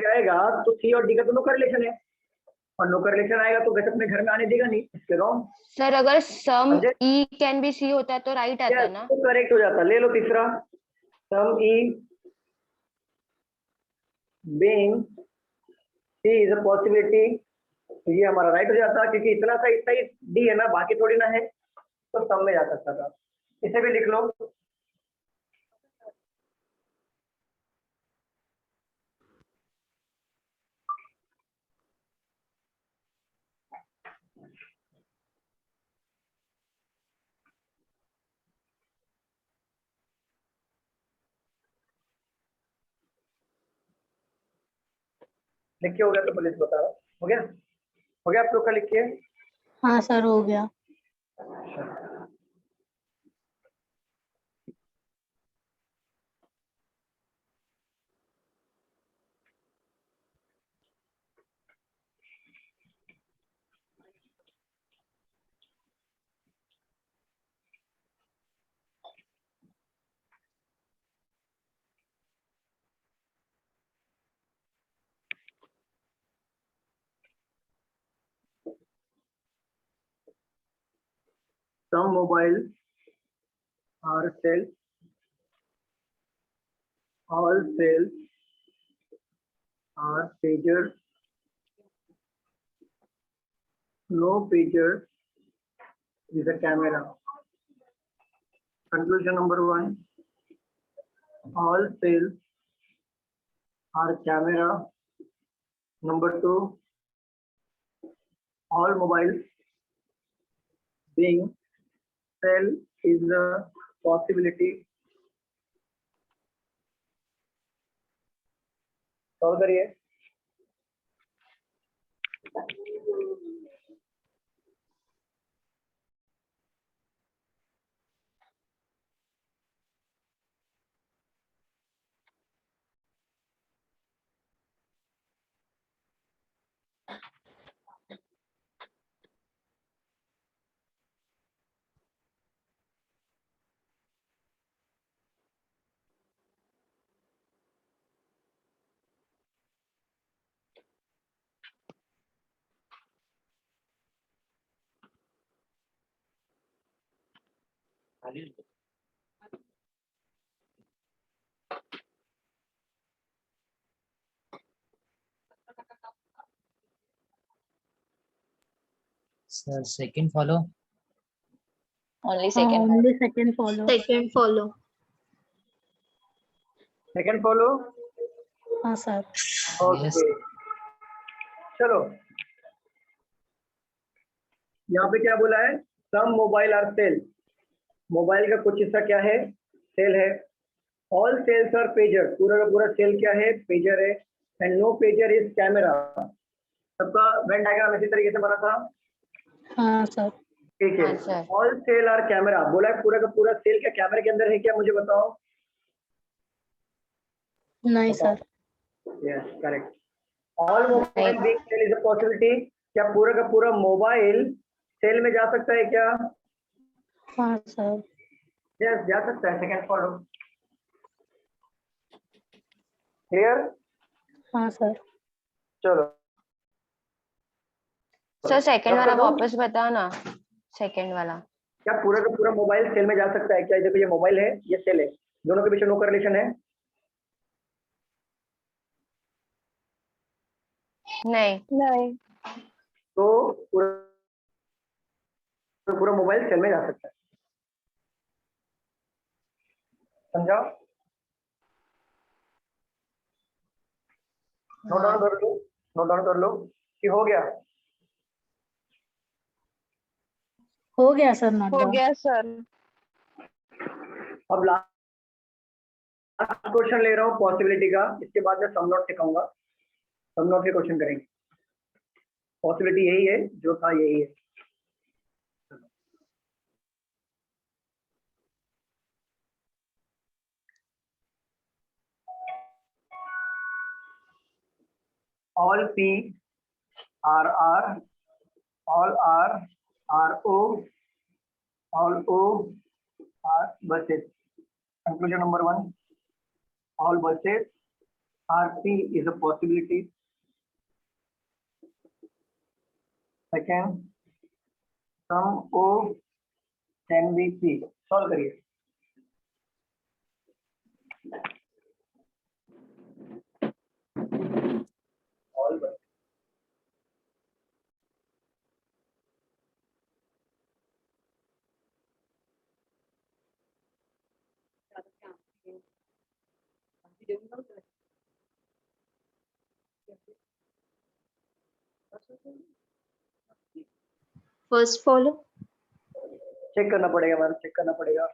Speaker 1: जाएगा तो सी और डी का दोनों का रिलेशन है. और नो करेलेशन आएगा तो गैस अपने घर में आने देगा नहीं, इसके रॉन्ग।
Speaker 8: सर अगर सम
Speaker 1: समझे?
Speaker 8: ई कैन बी सी होता है तो राइट आता है ना।
Speaker 1: तो करेक्ट हो जाता। ले लो तीसरा, some E being C is a possibility, तो ये हमारा राइट हो जाता, क्योंकि इतना सा इतना ही डी है ना, बाकी थोड़ी ना है, तो सम में जा सकता था। इसे भी लिख लो। लिख के हो गया तो पुलिस बता रहा। हो गया? हो गया आप लोग का? लिख के।
Speaker 3: हाँ सर हो गया।
Speaker 1: Some mobiles are cells. All cells are pagers. No pager is a camera. Conclusion number 1. All cells are camera. Number 2. All mobiles being cell is a possibility. Solve करिए।
Speaker 7: Sir second follow.
Speaker 2: ओनली
Speaker 3: हाँ
Speaker 2: second.
Speaker 3: Only second follow.
Speaker 6: Second follow.
Speaker 1: Second follow.
Speaker 3: हाँ sir.
Speaker 1: Okay चलो, यहाँ पे क्या बोला है? Some mobile are cell. Mobile का कुछ हिस्सा क्या है? सेल है। All cells are pager. पूरा का पूरा सेल क्या है? पेजर है। And no pager is camera. सबका वेन डायग्राम इसी तरीके से बना था।
Speaker 3: हाँ सर।
Speaker 1: ठीक है।
Speaker 8: हाँ, sir.
Speaker 1: All cell are camera बोला है, पूरा का पूरा सेल क्या कैमरे के अंदर है क्या? मुझे बताओ।
Speaker 3: नहीं sir.
Speaker 1: Yes correct. All mobile being cell is a possibility. क्या पूरा का पूरा मोबाइल सेल में जा सकता है क्या?
Speaker 3: हाँ सर।
Speaker 1: यस जा सकता है। Second follow. क्लियर?
Speaker 3: हाँ सर।
Speaker 1: चलो
Speaker 8: सर सेकंड वाला
Speaker 1: बताओ।
Speaker 8: वापस बताओ ना, सेकंड वाला।
Speaker 1: क्या पूरा का पूरा मोबाइल सेल में जा सकता है क्या? देखो ये मोबाइल है, ये सेल है, दोनों के बीच में नो करेलेशन है।
Speaker 8: नहीं।
Speaker 3: नहीं।
Speaker 1: तो पूरा मोबाइल सेल में जा सकता है। समझाओ? नोट डाउन कर लो, नोट डाउन कर लो कि हो गया।
Speaker 3: हो गया सर। नोट
Speaker 4: हो
Speaker 3: डाउन।
Speaker 4: गया सर।
Speaker 1: अब लास्ट क्वेश्चन ले रहा हूँ पॉसिबिलिटी का, इसके बाद मैं सम नोट सिखाऊंगा। सम नोट के क्वेश्चन करेंगे। पॉसिबिलिटी यही है जो था, यही है। All P are R, all R are O, all O are buses. Conclusion number 1, all buses RP is a possibility. Second some O can be P, solve करिए। All
Speaker 6: first follow
Speaker 1: check करना पड़ेगा ma'am, check करना पड़ेगा।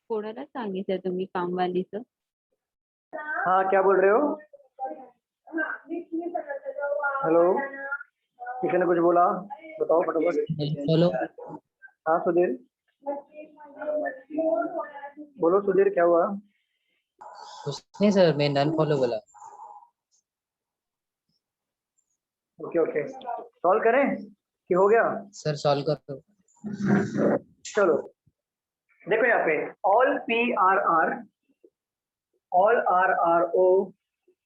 Speaker 9: कोणाला सांगितलं तुम्ही कामवालीचं?
Speaker 1: हाँ क्या बोल रहे हो? हेलो, किसी ने कुछ बोला? बताओ फटाफट।
Speaker 7: फॉलो।
Speaker 1: हाँ सुधीर, बोलो सुधीर, क्या हुआ?
Speaker 7: कुछ नहीं सर, मैं नन फॉलो बोला।
Speaker 1: ओके ओके, सॉल्व करें कि हो गया?
Speaker 7: सर सॉल्व कर दो।
Speaker 1: चलो देखो यहाँ पे all P are R, all R are O,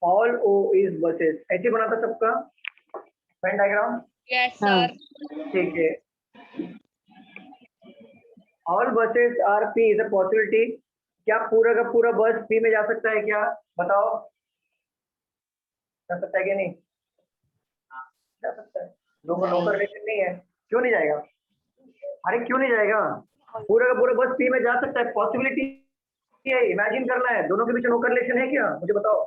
Speaker 1: all O is buses, ऐसे बना था सबका पेन डायग्राम।
Speaker 6: यस
Speaker 4: हाँ।
Speaker 6: सर।
Speaker 1: ठीक है, all buses are P is a possibility. क्या पूरा का पूरा बस पी में जा सकता है क्या? बताओ, जा सकता है कि नहीं? जा सकता है। लोगों नो रिलेशन नहीं है, क्यों नहीं जाएगा? अरे क्यों नहीं जाएगा? पूरा का पूरा बस पी में जा सकता है, पॉसिबिलिटी है, इमेजिन करना है। दोनों के बीच नो रिलेशन है क्या? मुझे बताओ।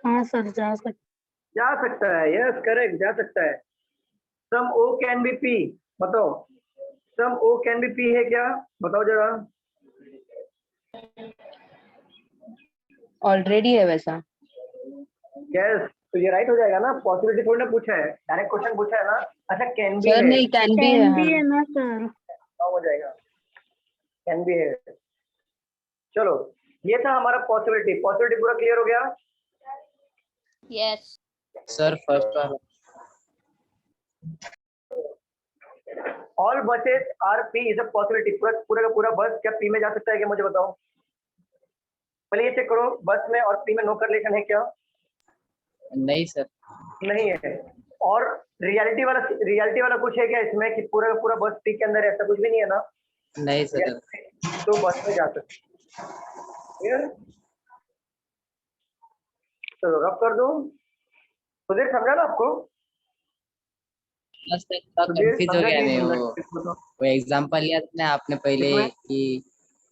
Speaker 3: हाँ सर,
Speaker 1: जा सकता है, यस करेक्ट, जा सकता है। सम ओ कैन बी पी, बताओ सम ओ कैन बी पी है क्या? बताओ जरा।
Speaker 4: ऑलरेडी है वैसा।
Speaker 1: यस, तो ये राइट हो जाएगा ना, पॉसिबिलिटी थोड़ी ना पूछा है, डायरेक्ट क्वेश्चन पूछा है ना। अच्छा कैन बी
Speaker 4: सर
Speaker 1: है,
Speaker 4: नहीं, कैन भी है।
Speaker 3: कैन भी
Speaker 4: हाँ।
Speaker 3: है ना सर।
Speaker 1: हो जाएगा, कैन बी है। चलो ये था हमारा पॉसिबिलिटी। पॉसिबिलिटी पूरा क्लियर हो गया?
Speaker 6: यस
Speaker 7: सर फर्स्ट वाला।
Speaker 1: All buses are P is a possibility. पूरा का पूरा बस क्या पी में जा सकता है क्या? मुझे बताओ पहले ये चेक करो, बस में और पी में नो रिलेशन है क्या?
Speaker 7: नहीं सर।
Speaker 1: नहीं है। और रियलिटी वाला कुछ है क्या इसमें कि पूरा का पूरा बस पी के अंदर है? ऐसा कुछ भी नहीं है ना।
Speaker 7: नहीं सर।
Speaker 1: तो बस में जा सकते। क्लियर? चलो रब कर दो। सुधीर समझा ना आपको?
Speaker 7: बस थोड़ा
Speaker 1: सुधीर
Speaker 7: कंफ्यूज हो
Speaker 1: समझा
Speaker 7: गया
Speaker 1: कि
Speaker 7: मैं।
Speaker 1: नहीं
Speaker 7: वो
Speaker 1: समझा?
Speaker 7: वो एग्जांपल लिया था ना आपने पहले
Speaker 1: किसमें?
Speaker 7: कि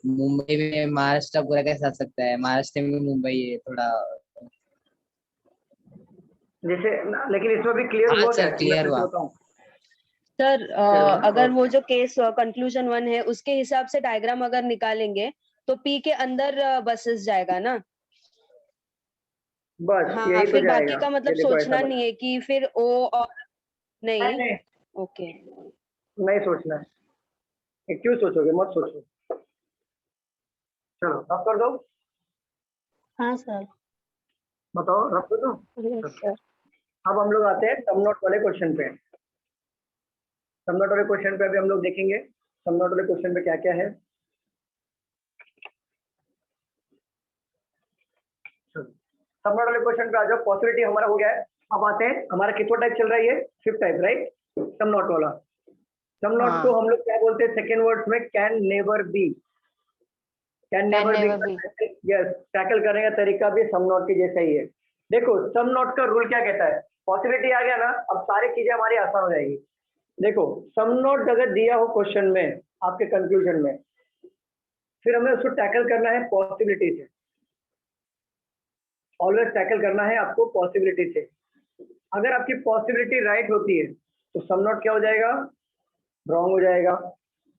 Speaker 7: मुंबई में महाराष्ट्र पूरा कैसे आ सकता है, महाराष्ट्र में मुंबई है थोड़ा।
Speaker 1: जैसे लेकिन इसमें भी क्लियर
Speaker 7: हाँ
Speaker 1: हुआ क्या?
Speaker 7: सर क्लियर
Speaker 1: मैं
Speaker 7: हुआ।
Speaker 1: बताऊं
Speaker 4: सर
Speaker 1: हुआ?
Speaker 4: अगर वो जो केस कंक्लूजन 1 है उसके हिसाब से डायग्राम अगर निकालेंगे तो पी के अंदर बसेस जाएगा ना।
Speaker 1: बस
Speaker 4: हाँ,
Speaker 1: यही तो
Speaker 4: फिर बाकी
Speaker 1: जाएगा।
Speaker 4: का मतलब
Speaker 1: ये देखो ऐसा
Speaker 4: सोचना
Speaker 1: बना।
Speaker 4: नहीं है कि फिर ओ और
Speaker 1: नहीं
Speaker 4: नहीं।
Speaker 1: नहीं,
Speaker 4: ओके।
Speaker 1: नहीं सोचना है। ये क्यों सोचोगे? मत सोचो। चलो रब कर दो।
Speaker 3: हाँ सर।
Speaker 1: बताओ रब कर दो।
Speaker 4: Yes sir.
Speaker 1: अब हम लोग आते हैं सम नोट वाले क्वेश्चन पे। सम नोट वाले क्वेश्चन पे अभी हम लोग देखेंगे सम नोट वाले क्वेश्चन पे क्या क्या है। सम नोट वाले क्वेश्चन पे आ जाओ। पॉसिबिलिटी हमारा हो गया है। अब आते हैं हमारा कितना टाइप चल रहा है? ये 5th टाइप, राइट? सम नोट वाला। सम नोट
Speaker 4: हाँ।
Speaker 1: को हम लोग क्या बोलते हैं सेकेंड वर्ड्स में? Can never be. Can never be. Yes, tackle करने का तरीका भी सम नोट के जैसा ही है। देखो सम नोट का रूल क्या कहता है? पॉसिबिलिटी आ गया ना, अब सारी चीजें हमारी आसान हो जाएगी। देखो सम नोट अगर दिया हो क्वेश्चन में आपके कंक्लूजन में, फिर हमें उसको टैकल करना है पॉसिबिलिटी से। ऑलवेज टैकल करना है आपको पॉसिबिलिटी से। अगर आपकी पॉसिबिलिटी राइट होती है तो सम नोट क्या हो जाएगा? रॉन्ग हो जाएगा।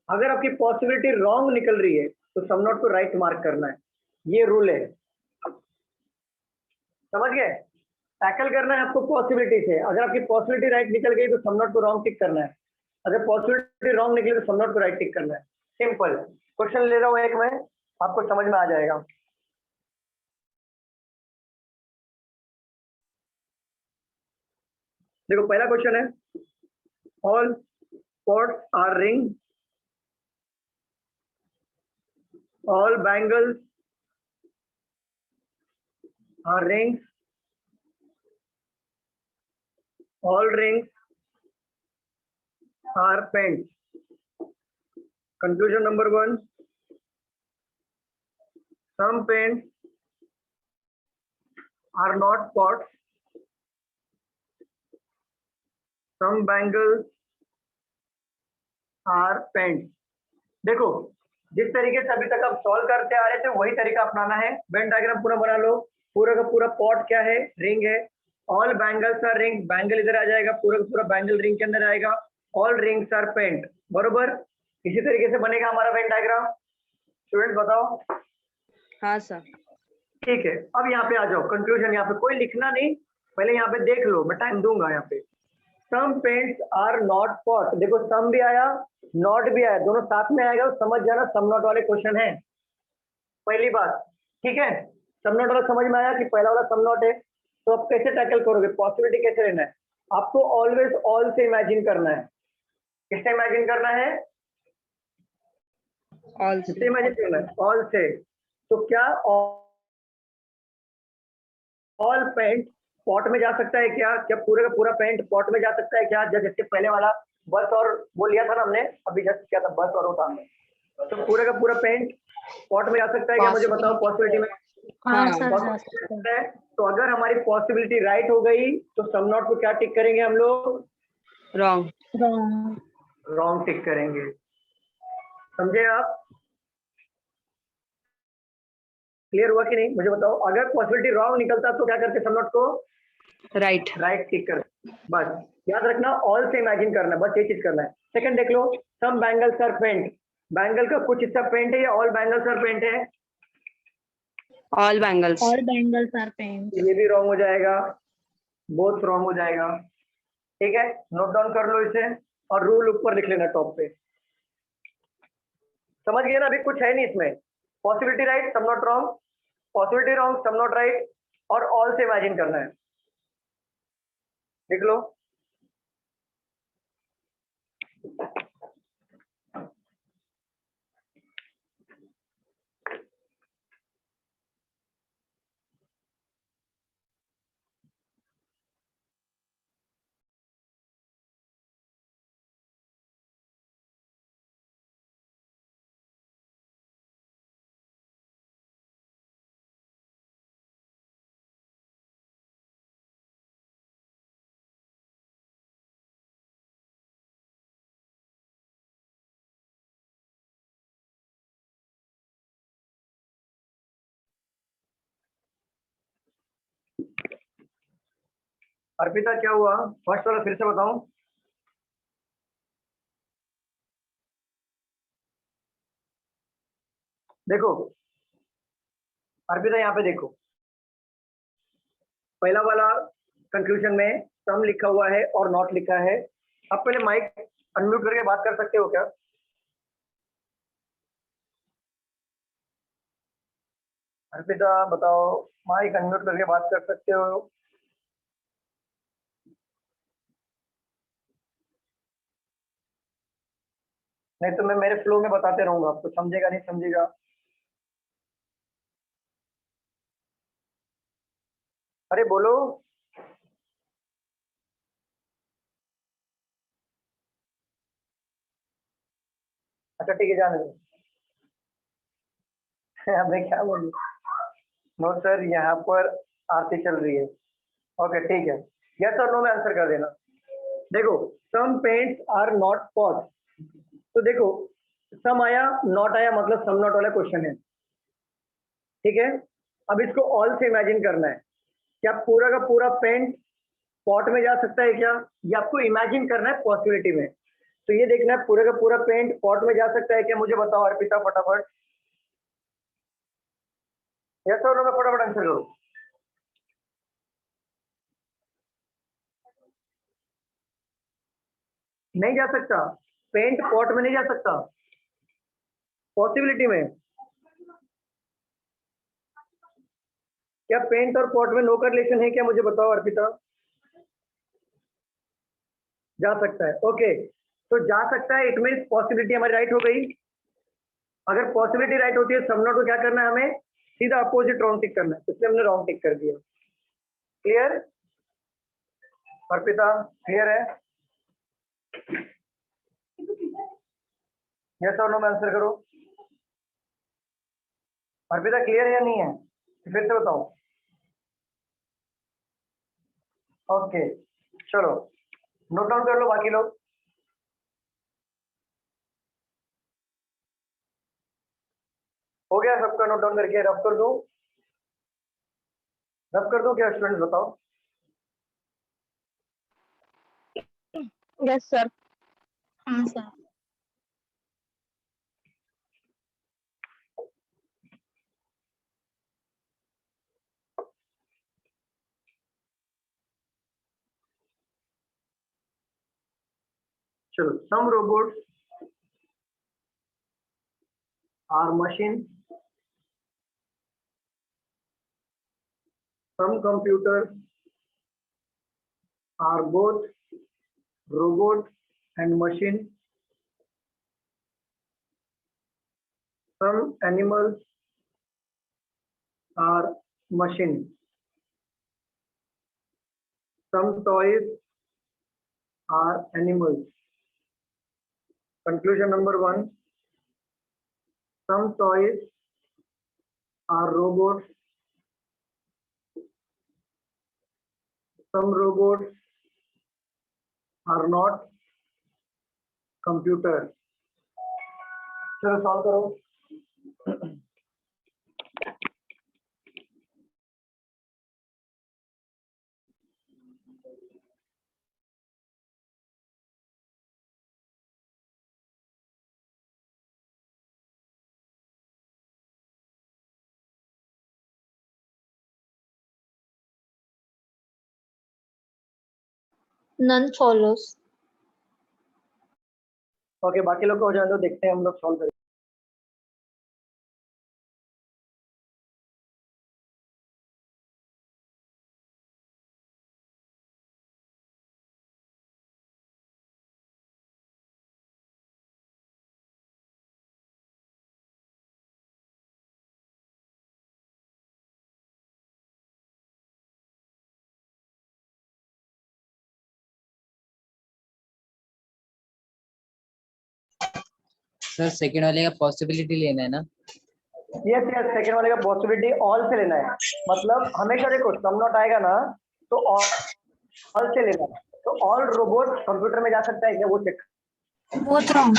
Speaker 1: अगर आपकी पॉसिबिलिटी रॉन्ग निकल रही है तो सम नोट को राइट मार्क करना है। ये रूल है, समझ गए? टैकल करना है आपको पॉसिबिलिटी से। अगर आपकी पॉसिबिलिटी राइट निकल गई तो सम नॉट को रॉन्ग टिक करना है, अगर पॉसिबिलिटी रॉन्ग निकली तो सम नॉट को राइट टिक करना है। सिंपल क्वेश्चन ले रहा हूँ एक मैं, आपको समझ में आ जाएगा। देखो पहला क्वेश्चन है, all pots are ring, all bangles are rings, all rings are pens. Conclusion number 1, some pens are not pots, some bangles are pens. देखो जिस तरीके से अभी तक आप सॉल्व करते आ रहे थे वही तरीका अपनाना है। वेन डायग्राम पूरा बना लो, पूरा का पूरा पॉट क्या है, रिंग है। All bangles R ring, bangle इधर आ जाएगा, पूरा का पूरा बैंगल रिंग के अंदर आएगा। ऑल रिंग्स आर पेंट, बरोबर। इसी तरीके से बनेगा हमारा वेन डायग्राम। स्टूडेंट्स बताओ।
Speaker 4: हाँ सर।
Speaker 1: ठीक है, अब यहाँ पे आ जाओ। कंक्लूजन यहाँ पे कोई लिखना नहीं, पहले यहाँ पे देख लो, मैं टाइम दूंगा यहाँ पे। सम पेंट्स आर नॉट पॉट, देखो सम भी आया नॉट भी आया, दोनों साथ में आएगा, समझ जाना सम नॉट वाले क्वेश्चन है। पहली बात, ठीक है, सम नॉट वाला समझ में आया कि पहला वाला सम नॉट है। तो आप कैसे टैकल करोगे, पॉसिबिलिटी कैसे लेना है, आपको ऑलवेज ऑल से इमेजिन करना है। किससे इमेजिन करना है,
Speaker 4: ऑल
Speaker 1: किससे इमेजिन करना है, ऑल से। तो क्या ऑल पेंट पॉट में जा सकता है क्या, क्या पूरे का पूरा पेंट पॉट में जा सकता है क्या। जब इसके पहले वाला बस और वो लिया था ना हमने, अभी जस्ट किया था बस और वो था हमने, तो पूरे का पूरा पेंट पॉट में जा सकता है क्या, मुझे बताओ पॉसिबिलिटी में।
Speaker 3: हाँ
Speaker 4: हाँ,
Speaker 3: सर, जा सकता है।
Speaker 1: सकता है। तो अगर हमारी पॉसिबिलिटी राइट हो गई तो सम नॉट को क्या टिक करेंगे हम लोग,
Speaker 4: रॉन्ग।
Speaker 3: Wrong.
Speaker 1: रॉन्ग टिक करेंगे। समझे आप, क्लियर हुआ कि नहीं मुझे बताओ। अगर पॉसिबिलिटी रॉन्ग निकलता तो क्या करते, सम नॉट को
Speaker 4: राइट।
Speaker 1: राइट टिक कर। बस याद रखना ऑल से इमेजिन करना, बस ये चीज करना है। सेकंड देख लो, सम बैंगल्स आर पेंट, बैंगल का कुछ हिस्सा पेंट है या ऑल बैंगल्स आर पेंट है,
Speaker 4: all bangles.
Speaker 3: All bangles are paints.
Speaker 1: ये भी रॉन्ग हो जाएगा, बोथ रॉन्ग हो जाएगा। ठीक है, नोट डाउन कर लो इसे और रूल ऊपर लिख लेना टॉप पे। समझ गए ना, अभी कुछ है नहीं इसमें। Possibility right some not wrong, possibility wrong some not right, और ऑल से इमेजिन करना है। लिख लो। अर्पिता क्या हुआ, फर्स्ट वाला फिर से बताऊं। देखो अर्पिता यहाँ पे देखो, पहला वाला कंक्लूजन में सम लिखा हुआ है और नॉट लिखा है। आप पहले माइक अनम्यूट करके बात कर सकते हो क्या। अर्पिता बताओ, माइक अनम्यूट करके बात कर सकते हो। नहीं तो मैं मेरे फ्लो में बताते रहूंगा, आपको समझेगा नहीं समझेगा। अरे बोलो। अच्छा ठीक है, जाने दो। मैं क्या बोलूं, नो सर यहाँ पर आरती चल रही है। ओके ठीक है, यस और नो में आंसर कर देना। देखो सम पेंट्स आर नॉट पॉट, तो देखो सम आया नॉट आया, मतलब सम नॉट वाला क्वेश्चन है। ठीक है, अब इसको ऑल से इमेजिन करना है। क्या पूरा का पूरा पेंट पॉट में जा सकता है क्या, ये आपको इमेजिन करना है पॉसिबिलिटी में। तो ये देखना है पूरा का पूरा पेंट पॉट में जा सकता है क्या, मुझे बताओ अर्पिता फटाफट। यस और नो में फटाफट आंसर करो। नहीं जा सकता, पेंट पॉट में नहीं जा सकता, पॉसिबिलिटी में। क्या पेंट और पॉट में नो का रिलेशन है क्या, मुझे बताओ अर्पिता। जा सकता है, ओके। तो जा सकता है, इट मीन पॉसिबिलिटी हमारी राइट हो गई। अगर पॉसिबिलिटी राइट होती है सब नोट को क्या करना है, हमें सीधा अपोजिट रॉन्ग टिक करना है, इसलिए हमने रॉन्ग टिक कर दिया। क्लियर अर्पिता, क्लियर है? यस और नो में आंसर करो। अर्पिता क्लियर है या नहीं है, फिर से बताओ। ओके चलो नोट डाउन कर लो बाकी लोग। हो गया सबका नोट डाउन करके, रफ कर दूं? रफ कर दूं क्या स्टूडेंट्स, बताओ।
Speaker 3: Yes sir. हाँ सर।
Speaker 1: चलो, some robots are machines, some computers are both robot and machine, some animals are machines, some toys are animals. Conclusion number 1, some toys are robots, some robots are not computers. चलो solve करो।
Speaker 6: None follows.
Speaker 1: Okay बाकी लोग को हो जाए तो देखते हैं हम लोग सॉल्व करें।
Speaker 7: सर सेकंड वाले का पॉसिबिलिटी लेना है ना?
Speaker 1: यस यस, सेकंड वाले का पॉसिबिलिटी ऑल से लेना है। मतलब हमेशा देखो सम नॉट आएगा ना तो ऑल से लेना है। तो ऑल रोबोट कंप्यूटर में जा सकता है क्या, वो चेक।
Speaker 3: Both wrong.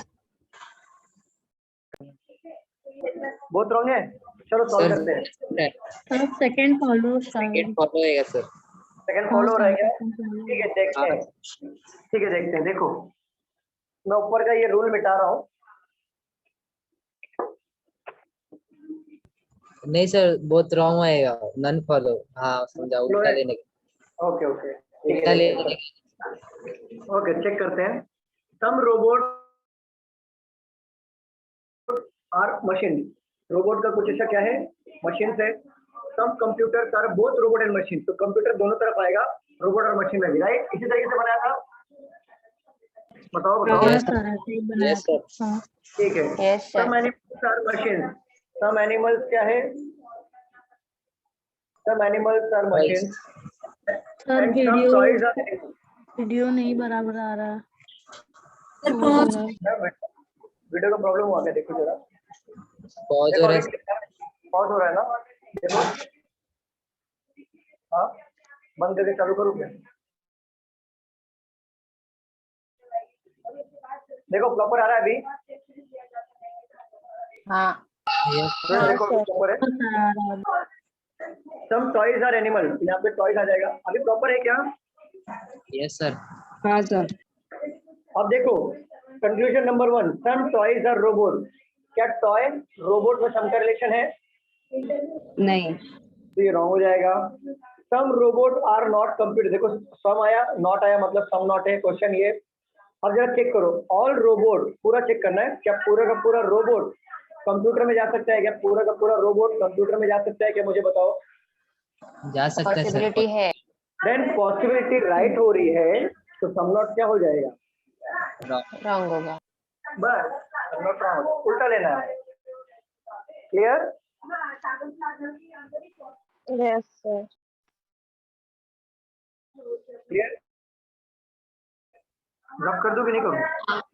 Speaker 1: बहुत रॉन्ग है। चलो सॉल्व करते हैं।
Speaker 3: Sir second follow sir.
Speaker 7: Second follow होएगा सर।
Speaker 1: सेकंड फॉलो रह गया, ठीक है देखते हैं। ठीक है देखते हैं, देखो मैं ऊपर का ये रूल मिटा रहा हूँ।
Speaker 7: नहीं सर बहुत रॉन्ग होएगा, नन फॉलो। हाँ समझा, उल्टा लेने का।
Speaker 1: ओके ओके
Speaker 7: उल्टा लेने का।
Speaker 1: ओके चेक करते हैं। Some robot are machine, robot का कुछ ऐसा क्या है, मशीन है। Some computer are both robot and machine, तो कंप्यूटर दोनों तरफ आएगा, रोबोट और मशीन में भी, राइट। इसी तरीके से बनाया था, बताओ बताओ।
Speaker 3: हाँ सर ऐसे ही बनाया
Speaker 7: Yes, sir.
Speaker 3: था। हाँ।
Speaker 1: ठीक है।
Speaker 2: Yes, sir.
Speaker 1: Some animals are machine, some animals क्या है, some animals are machine
Speaker 3: sir
Speaker 1: and some toys are
Speaker 3: video नहीं बराबर आ रहा।
Speaker 1: वीडियो का प्रॉब्लम हुआ क्या, देखो जरा।
Speaker 7: पॉज हो रहा है।
Speaker 1: पॉज हो रहा है ना, देखो। हाँ बंद करके चालू करूँ क्या, देखो प्रॉपर आ रहा है अभी।
Speaker 2: हाँ
Speaker 1: देखो प्रॉपर है। सम टॉयज आर एनिमल, यहाँ पे टॉयज आ जाएगा, अभी प्रॉपर है क्या।
Speaker 7: Yes sir.
Speaker 4: हाँ सर।
Speaker 1: अब देखो conclusion number 1, some toys are robot. क्या टॉय रोबोट में सम का रिलेशन है,
Speaker 4: नहीं।
Speaker 1: तो ये रॉन्ग हो जाएगा। सम रोबोट आर नॉट कंप्यूटर, देखो सम आया नॉट आया मतलब सम नॉट है, क्वेश्चन ये। अब जरा चेक करो, ऑल रोबोट पूरा चेक करना है, क्या पूरा का पूरा रोबोट कंप्यूटर में जा सकता है क्या? पूरा का पूरा रोबोट कंप्यूटर में जा सकता है क्या? मुझे बताओ।
Speaker 7: जा सकता है सर।
Speaker 8: पॉसिबिलिटी है।
Speaker 1: देन पॉसिबिलिटी राइट हो रही है तो सम नॉट क्या हो जाएगा?
Speaker 8: रॉन्ग होगा।
Speaker 1: बस सम नॉट रॉन्ग, उल्टा लेना है। क्लियर?
Speaker 6: Yes, sir.
Speaker 1: क्लियर? रब कर दूं कि नहीं करूं?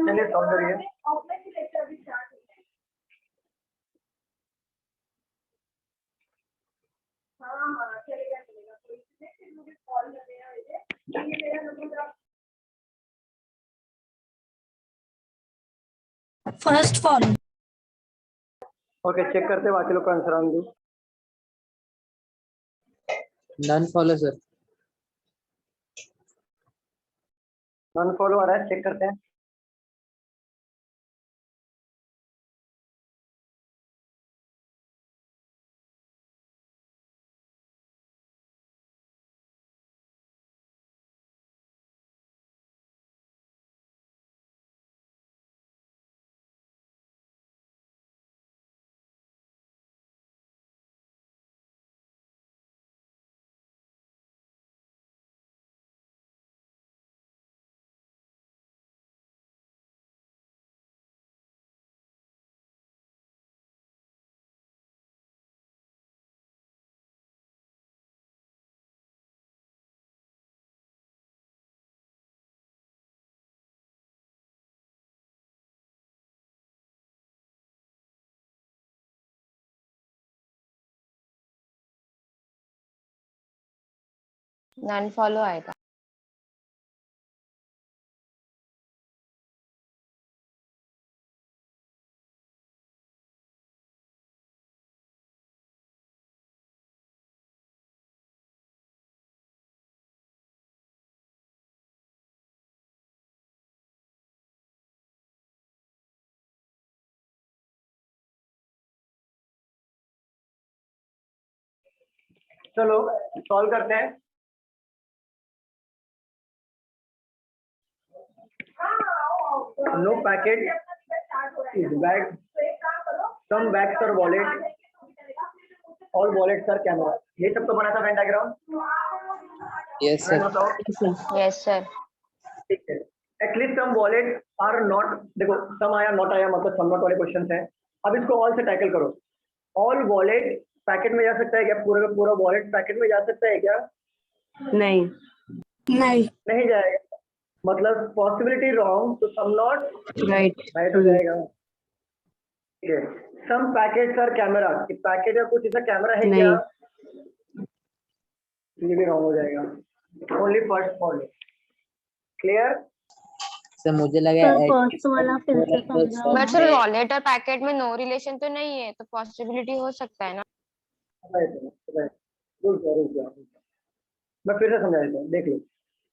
Speaker 1: चलिए सॉल्व करिए।
Speaker 3: First follow.
Speaker 1: ओके, चेक करते हैं बाकी लोग का आंसर आन दो।
Speaker 7: None follow sir.
Speaker 1: None follow आ रहा है, चेक करते हैं।
Speaker 8: नन फॉलो आएगा।
Speaker 1: चलो सॉल्व करते हैं। No packet is bag, some bags are wallet, all wallets are camera. ये सब तो बना था वेन डायग्राम।
Speaker 7: Yes sir.
Speaker 1: बताओ।
Speaker 8: Yes sir.
Speaker 1: ठीक है, at least some wallet are not, देखो सम आया नॉट आया मतलब सम नॉट वाले क्वेश्चन हैं। अब इसको ऑल से टैकल करो। ऑल वॉलेट पैकेट में जा सकता है क्या? पूरा का पूरा वॉलेट पैकेट में जा सकता है क्या?
Speaker 4: नहीं।
Speaker 3: नहीं।
Speaker 1: नहीं जाएगा, मतलब पॉसिबिलिटी रॉन्ग, तो सम नॉट
Speaker 4: राइट।
Speaker 1: राइट हो जाएगा। ठीक है, सम पैकेट्स आर कैमरा, कि पैकेट या कुछ ऐसा कैमरा है क्या? ये भी रॉन्ग हो जाएगा। Only first follow. Clear?
Speaker 7: Sir मुझे लगा
Speaker 3: सर फर्स्ट वाला फिर से समझाओ।
Speaker 8: बट सर वॉलेट और पैकेट में नो रिलेशन तो नहीं है, तो पॉसिबिलिटी हो सकता है ना।
Speaker 1: मैं फिर से समझा देता हूँ, देख लो।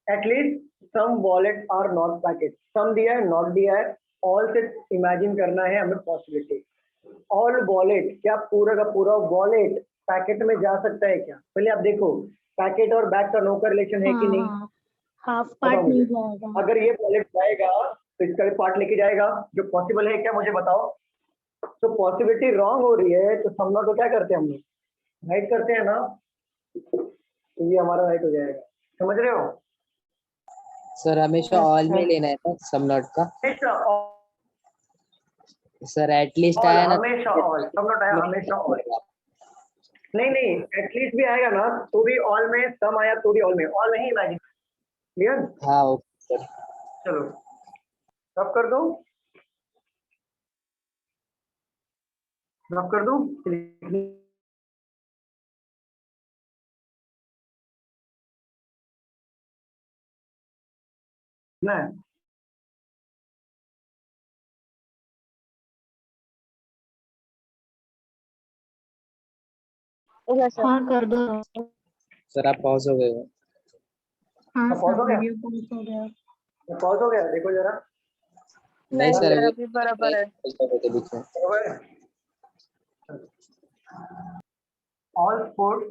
Speaker 1: At least some wallet are not packet, some दिया है नॉट दिया है, ऑल से इमेजिन करना है हमें पॉसिबिलिटी। ऑल वॉलेट, क्या पूरा का पूरा वॉलेट पैकेट में जा सकता है क्या? पहले आप देखो पैकेट और बैग का नो का रिलेशन है कि नहीं?
Speaker 3: हाफ पार्ट नहीं जाएगा।
Speaker 1: अगर ये वॉलेट जाएगा तो इसका भी पार्ट लेके जाएगा जो पॉसिबल है क्या मुझे बताओ। तो पॉसिबिलिटी रॉन्ग हो रही है तो सम नॉट को क्या करते हैं हम लोग राइट करते हैं ना, तो ये हमारा राइट हो जाएगा। समझ रहे हो?
Speaker 7: सर हमेशा ऑल में लेना है ना सम नॉट का।
Speaker 1: हमेशा
Speaker 7: सर एटलीस्ट
Speaker 1: ऑल,
Speaker 7: आया ना
Speaker 1: हमेशा ऑल, सम नॉट आया हमेशा ऑल। नहीं नहीं, एटलीस्ट भी आएगा ना तो भी ऑल में, सम आया तो भी ऑल में, ऑल नहीं इमेजिन। क्लियर?
Speaker 7: हाँ ओके सर।
Speaker 1: चलो रब कर दो, रब कर दो ना।
Speaker 3: हाँ कर दो।
Speaker 7: सर आप पॉज हो गए हो।
Speaker 3: हाँ
Speaker 1: पॉज हो
Speaker 3: सर
Speaker 1: गया?
Speaker 3: वीडियो पॉज हो गया।
Speaker 1: पॉज हो गया, देखो जरा।
Speaker 7: नहीं सर
Speaker 2: अभी बराबर है।
Speaker 7: बीच में।
Speaker 1: बराबर है। All sports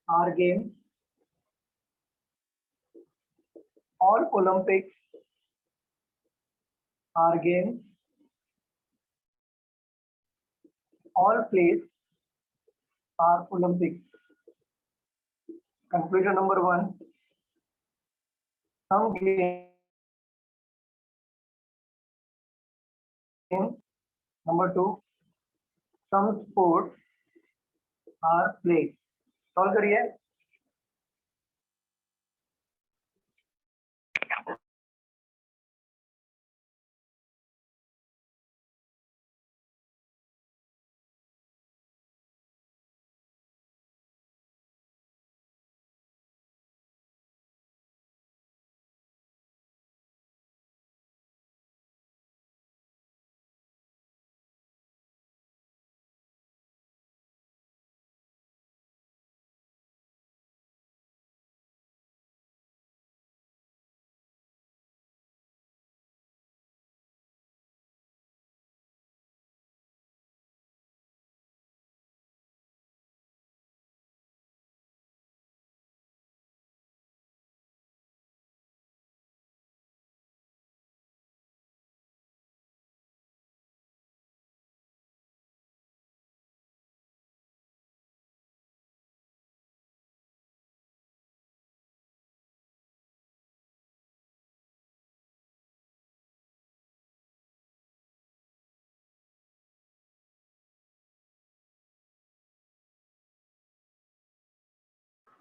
Speaker 1: are game, all Olympics are game, all plays are Olympics. Conclusion number 1, some game. Number 2, some sports are played. Solve करिए।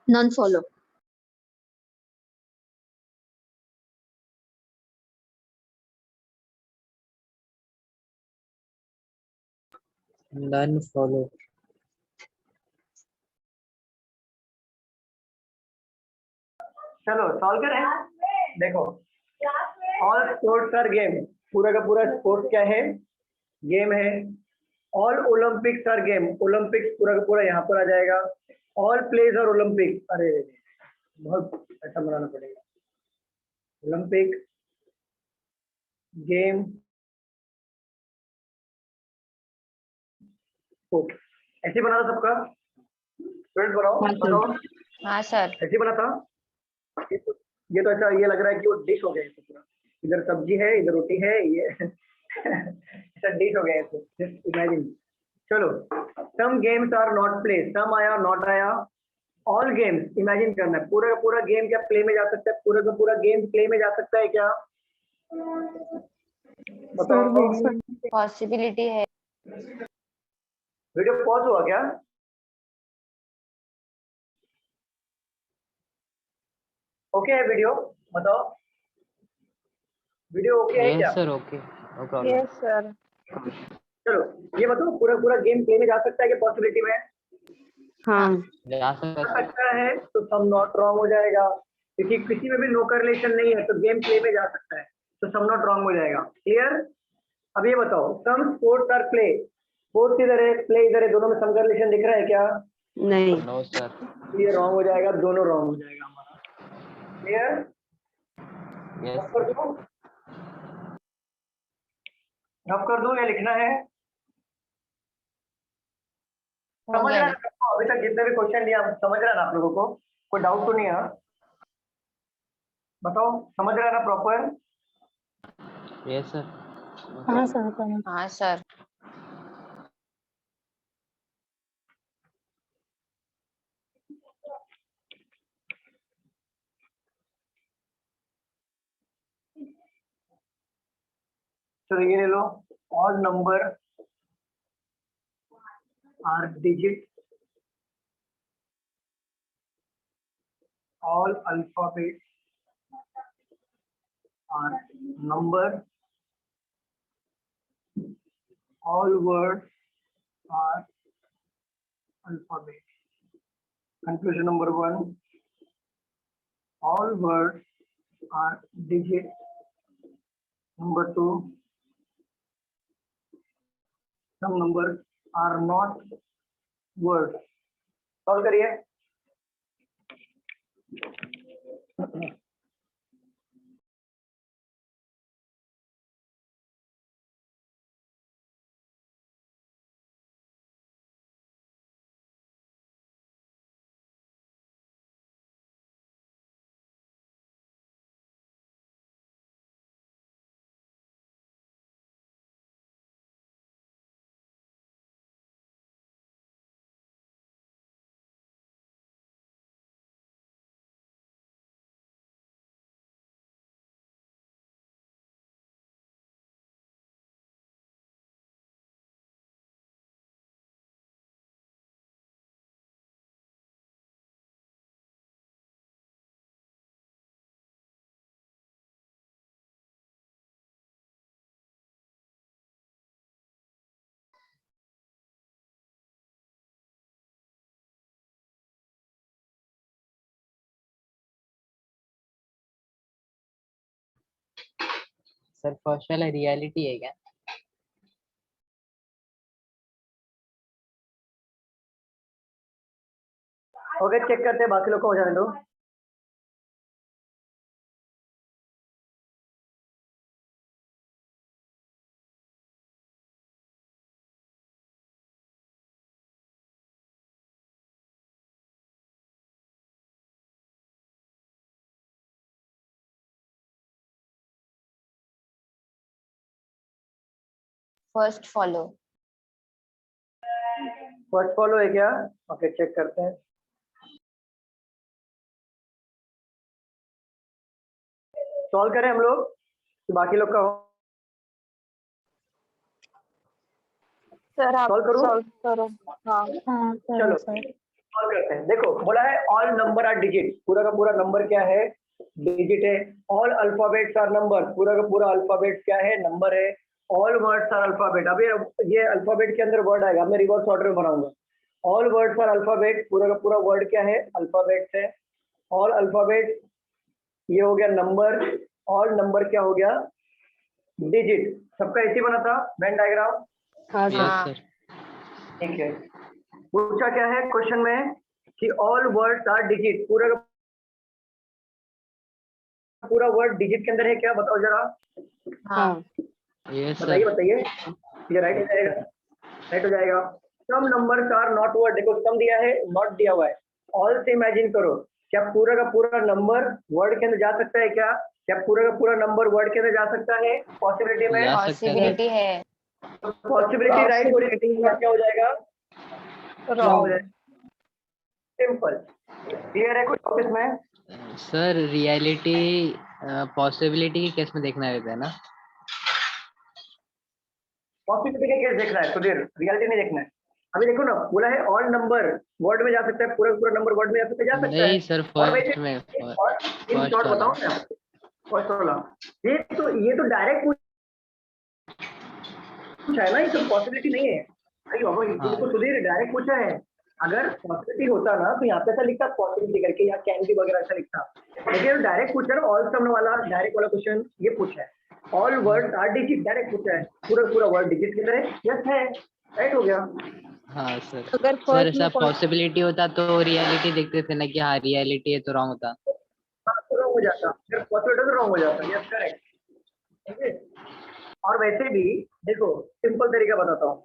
Speaker 6: None follow.
Speaker 7: None follow.
Speaker 1: चलो सॉल्व करें। देखो ऑल स्पोर्ट्स आर गेम, पूरा का पूरा sports क्या है? Game है। All Olympics are game, Olympics पूरा का पूरा यहाँ पर आ जाएगा। ऑल प्लेज आर ओलंपिक, अरे बहुत ऐसा बनाना पड़ेगा। ओलंपिक गेम स्पोर्ट, ऐसे ही बना था सबका। स्टूडेंट बनाओ बताओ,
Speaker 8: हाँ सर।
Speaker 1: ऐसे ही बना था। ये तो अच्छा ये लग रहा है कि वो डिश हो गया है पूरा, इधर सब्जी है इधर रोटी है, ये ऐसा डिश हो गया है। Just imagine. चलो some games are not play, some आया नॉट आया, ऑल गेम्स इमेजिन करना है। पूरा का पूरा गेम क्या प्ले में जा सकता है? पूरा का पूरा गेम प्ले में जा सकता है क्या? बताओ।
Speaker 8: पॉसिबिलिटी है।
Speaker 1: वीडियो पॉज हुआ क्या? ओके है वीडियो? बताओ वीडियो ओके है क्या?
Speaker 7: Sir okay no problem.
Speaker 2: Yes sir.
Speaker 1: चलो ये बताओ पूरा पूरा गेम प्ले में जा सकता है क्या पॉसिबिलिटी में?
Speaker 4: हाँ
Speaker 7: जा सकता है।
Speaker 1: सकता है तो सम नॉट रॉन्ग हो जाएगा, क्योंकि किसी में भी नो करलेशन नहीं है तो गेम प्ले में जा सकता है, तो सम नॉट रॉन्ग हो जाएगा। क्लियर? अब ये बताओ some sports are play, sports इधर है प्ले इधर है, दोनों में सम करलेशन दिख रहा है क्या?
Speaker 4: नहीं।
Speaker 7: No sir.
Speaker 1: ये रॉन्ग हो जाएगा, दोनों रॉन्ग हो जाएगा हमारा। क्लियर?
Speaker 7: यस
Speaker 1: रब कर दूं? रब कर दूं या लिखना है?
Speaker 8: हो
Speaker 1: समझ
Speaker 8: गया
Speaker 1: रहा है?
Speaker 8: ना?
Speaker 1: अभी तक जितने भी क्वेश्चन दिया समझ रहा है ना आप लोगों को? कोई डाउट तो नहीं है? बताओ, समझ रहा है ना प्रॉपर?
Speaker 7: Yes sir.
Speaker 3: हाँ सर समझ।
Speaker 2: हाँ सर।
Speaker 1: चलो ये ले लो, all number are digit, all alphabets are number, all words are alphabet. Conclusion number 1, all words are digit. Number 2, some numbers are not words. Solve करिए।
Speaker 7: सर फर्स्ट वाला reality है क्या?
Speaker 1: ओके, चेक करते हैं, बाकी लोग को हो जाने दो।
Speaker 2: First follow.
Speaker 1: फर्स्ट फॉलो है क्या? ओके, चेक करते हैं। सॉल्व करें हम लोग, बाकी लोग का हो।
Speaker 8: सर आप
Speaker 1: Solve करूं?
Speaker 8: सॉल्व करो। हाँ
Speaker 3: हाँ
Speaker 1: चलो
Speaker 3: सर।
Speaker 1: सॉल्व करते हैं। देखो बोला है ऑल नंबर आर डिजिट, पूरा का पूरा नंबर क्या है? डिजिट है। ऑल अल्फाबेट्स आर नंबर, पूरा का पूरा अल्फाबेट क्या है? नंबर है। ऑल वर्ड्स आर अल्फाबेट, अभी ये अल्फाबेट के अंदर वर्ड आएगा, मैं रिवर्स ऑर्डर में बनाऊंगा। ऑल वर्ड्स आर अल्फाबेट, पूरा का पूरा वर्ड क्या है? अल्फाबेट्स है। ऑल अल्फाबेट ये हो गया नंबर, ऑल नंबर क्या हो गया? डिजिट। सबका ऐसे बना था वेन डायग्राम?
Speaker 4: हाँ
Speaker 7: यस
Speaker 4: सर।
Speaker 7: सर।
Speaker 1: ठीक है। पूछा क्या है क्वेश्चन में कि ऑल वर्ड्स आर डिजिट, पूरा का पूरा वर्ड डिजिट के अंदर है क्या? बताओ जरा।
Speaker 2: हाँ।
Speaker 7: यस
Speaker 1: बताइए
Speaker 7: सर।
Speaker 1: बताइए, ये राइट हो जाएगा? राइट हो जाएगा। Some numbers are not word, देखो सम दिया है, नॉट दिया हुआ है। ऑल से इमेजिन करो, क्या पूरा का पूरा नंबर वर्ड के अंदर जा सकता है क्या? क्या पूरा का पूरा नंबर वर्ड के अंदर जा सकता है? पॉसिबिलिटी में
Speaker 7: जा सकता है।
Speaker 2: पॉसिबिलिटी है।
Speaker 1: पॉसिबिलिटी राइट हो रही है, क्या हो जाएगा? रॉन्ग हो जाएगा। सिंपल। क्लियर है? कुछ ऑफिस में
Speaker 7: सर रियलिटी पॉसिबिलिटी के केस में देखना रहता है ना?
Speaker 1: पॉसिबिलिटी का केस देखना है सुधीर, रियलिटी नहीं देखना है। अभी देखो ना, बोला है ऑल नंबर वर्ड में जा सकता है, पूरा पूरा नंबर वर्ड में जा सकता है
Speaker 7: नहीं सर,
Speaker 1: और
Speaker 7: फर्स्ट
Speaker 1: वैसे
Speaker 7: में
Speaker 1: और इन
Speaker 7: फर्स्ट
Speaker 1: शॉर्ट
Speaker 7: वाला।
Speaker 1: बताओ ना, फर्स्ट वाला ये तो डायरेक्ट पूछा है ना, ये तो पॉसिबिलिटी नहीं है। अरे बाबा ये
Speaker 7: हाँ।
Speaker 1: तो सुधीर डायरेक्ट पूछा है। अगर पॉसिबिलिटी होता ना तो यहाँ पे ऐसा लिखता पॉसिबिलिटी करके या कैन बी वगैरह ऐसा लिखता, लेकिन डायरेक्ट पूछा ना, ऑल सम वाला डायरेक्ट वाला क्वेश्चन ये पूछा है। All word are digit, direct पूछा है, पूरा पूरा वर्ड डिजिट के अंदर है। यस है, राइट हो गया।
Speaker 7: हाँ सर।
Speaker 4: अगर
Speaker 7: सर
Speaker 4: फर्स्ट
Speaker 7: ऐसा
Speaker 4: में
Speaker 7: पॉसिबिलिटी होता तो रियलिटी देखते थे ना कि हाँ रियलिटी है तो रॉन्ग होता।
Speaker 1: हाँ तो रॉन्ग हो जाता, अगर पॉसिबिलिटी तो रॉन्ग हो जाता। Yes correct. ठीक है। और वैसे भी देखो सिंपल तरीका बताता हूँ,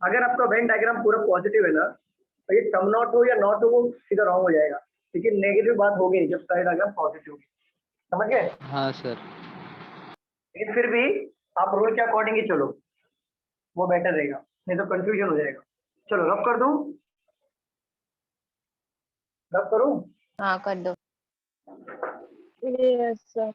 Speaker 1: अगर आपका वेन डायग्राम पूरा पॉजिटिव है ना, तो ये सम नॉट हो या नॉट हो वो सीधा रॉन्ग हो जाएगा, लेकिन नेगेटिव बात होगी जब साइड डायग्राम पॉजिटिव होगी। समझ गए?
Speaker 7: हाँ सर।
Speaker 1: लेकिन फिर भी आप रूल के अकॉर्डिंग ही चलो, वो बेटर रहेगा, नहीं तो कंफ्यूजन हो जाएगा। चलो रब कर दूं, रब करूं?
Speaker 8: हाँ कर दो।
Speaker 4: Yes sir.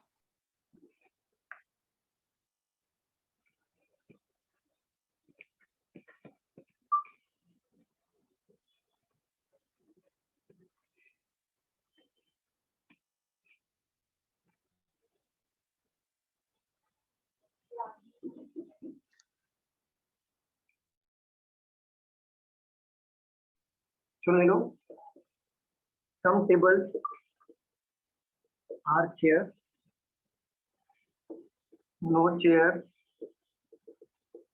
Speaker 1: Soon low, some tables are chair, no chair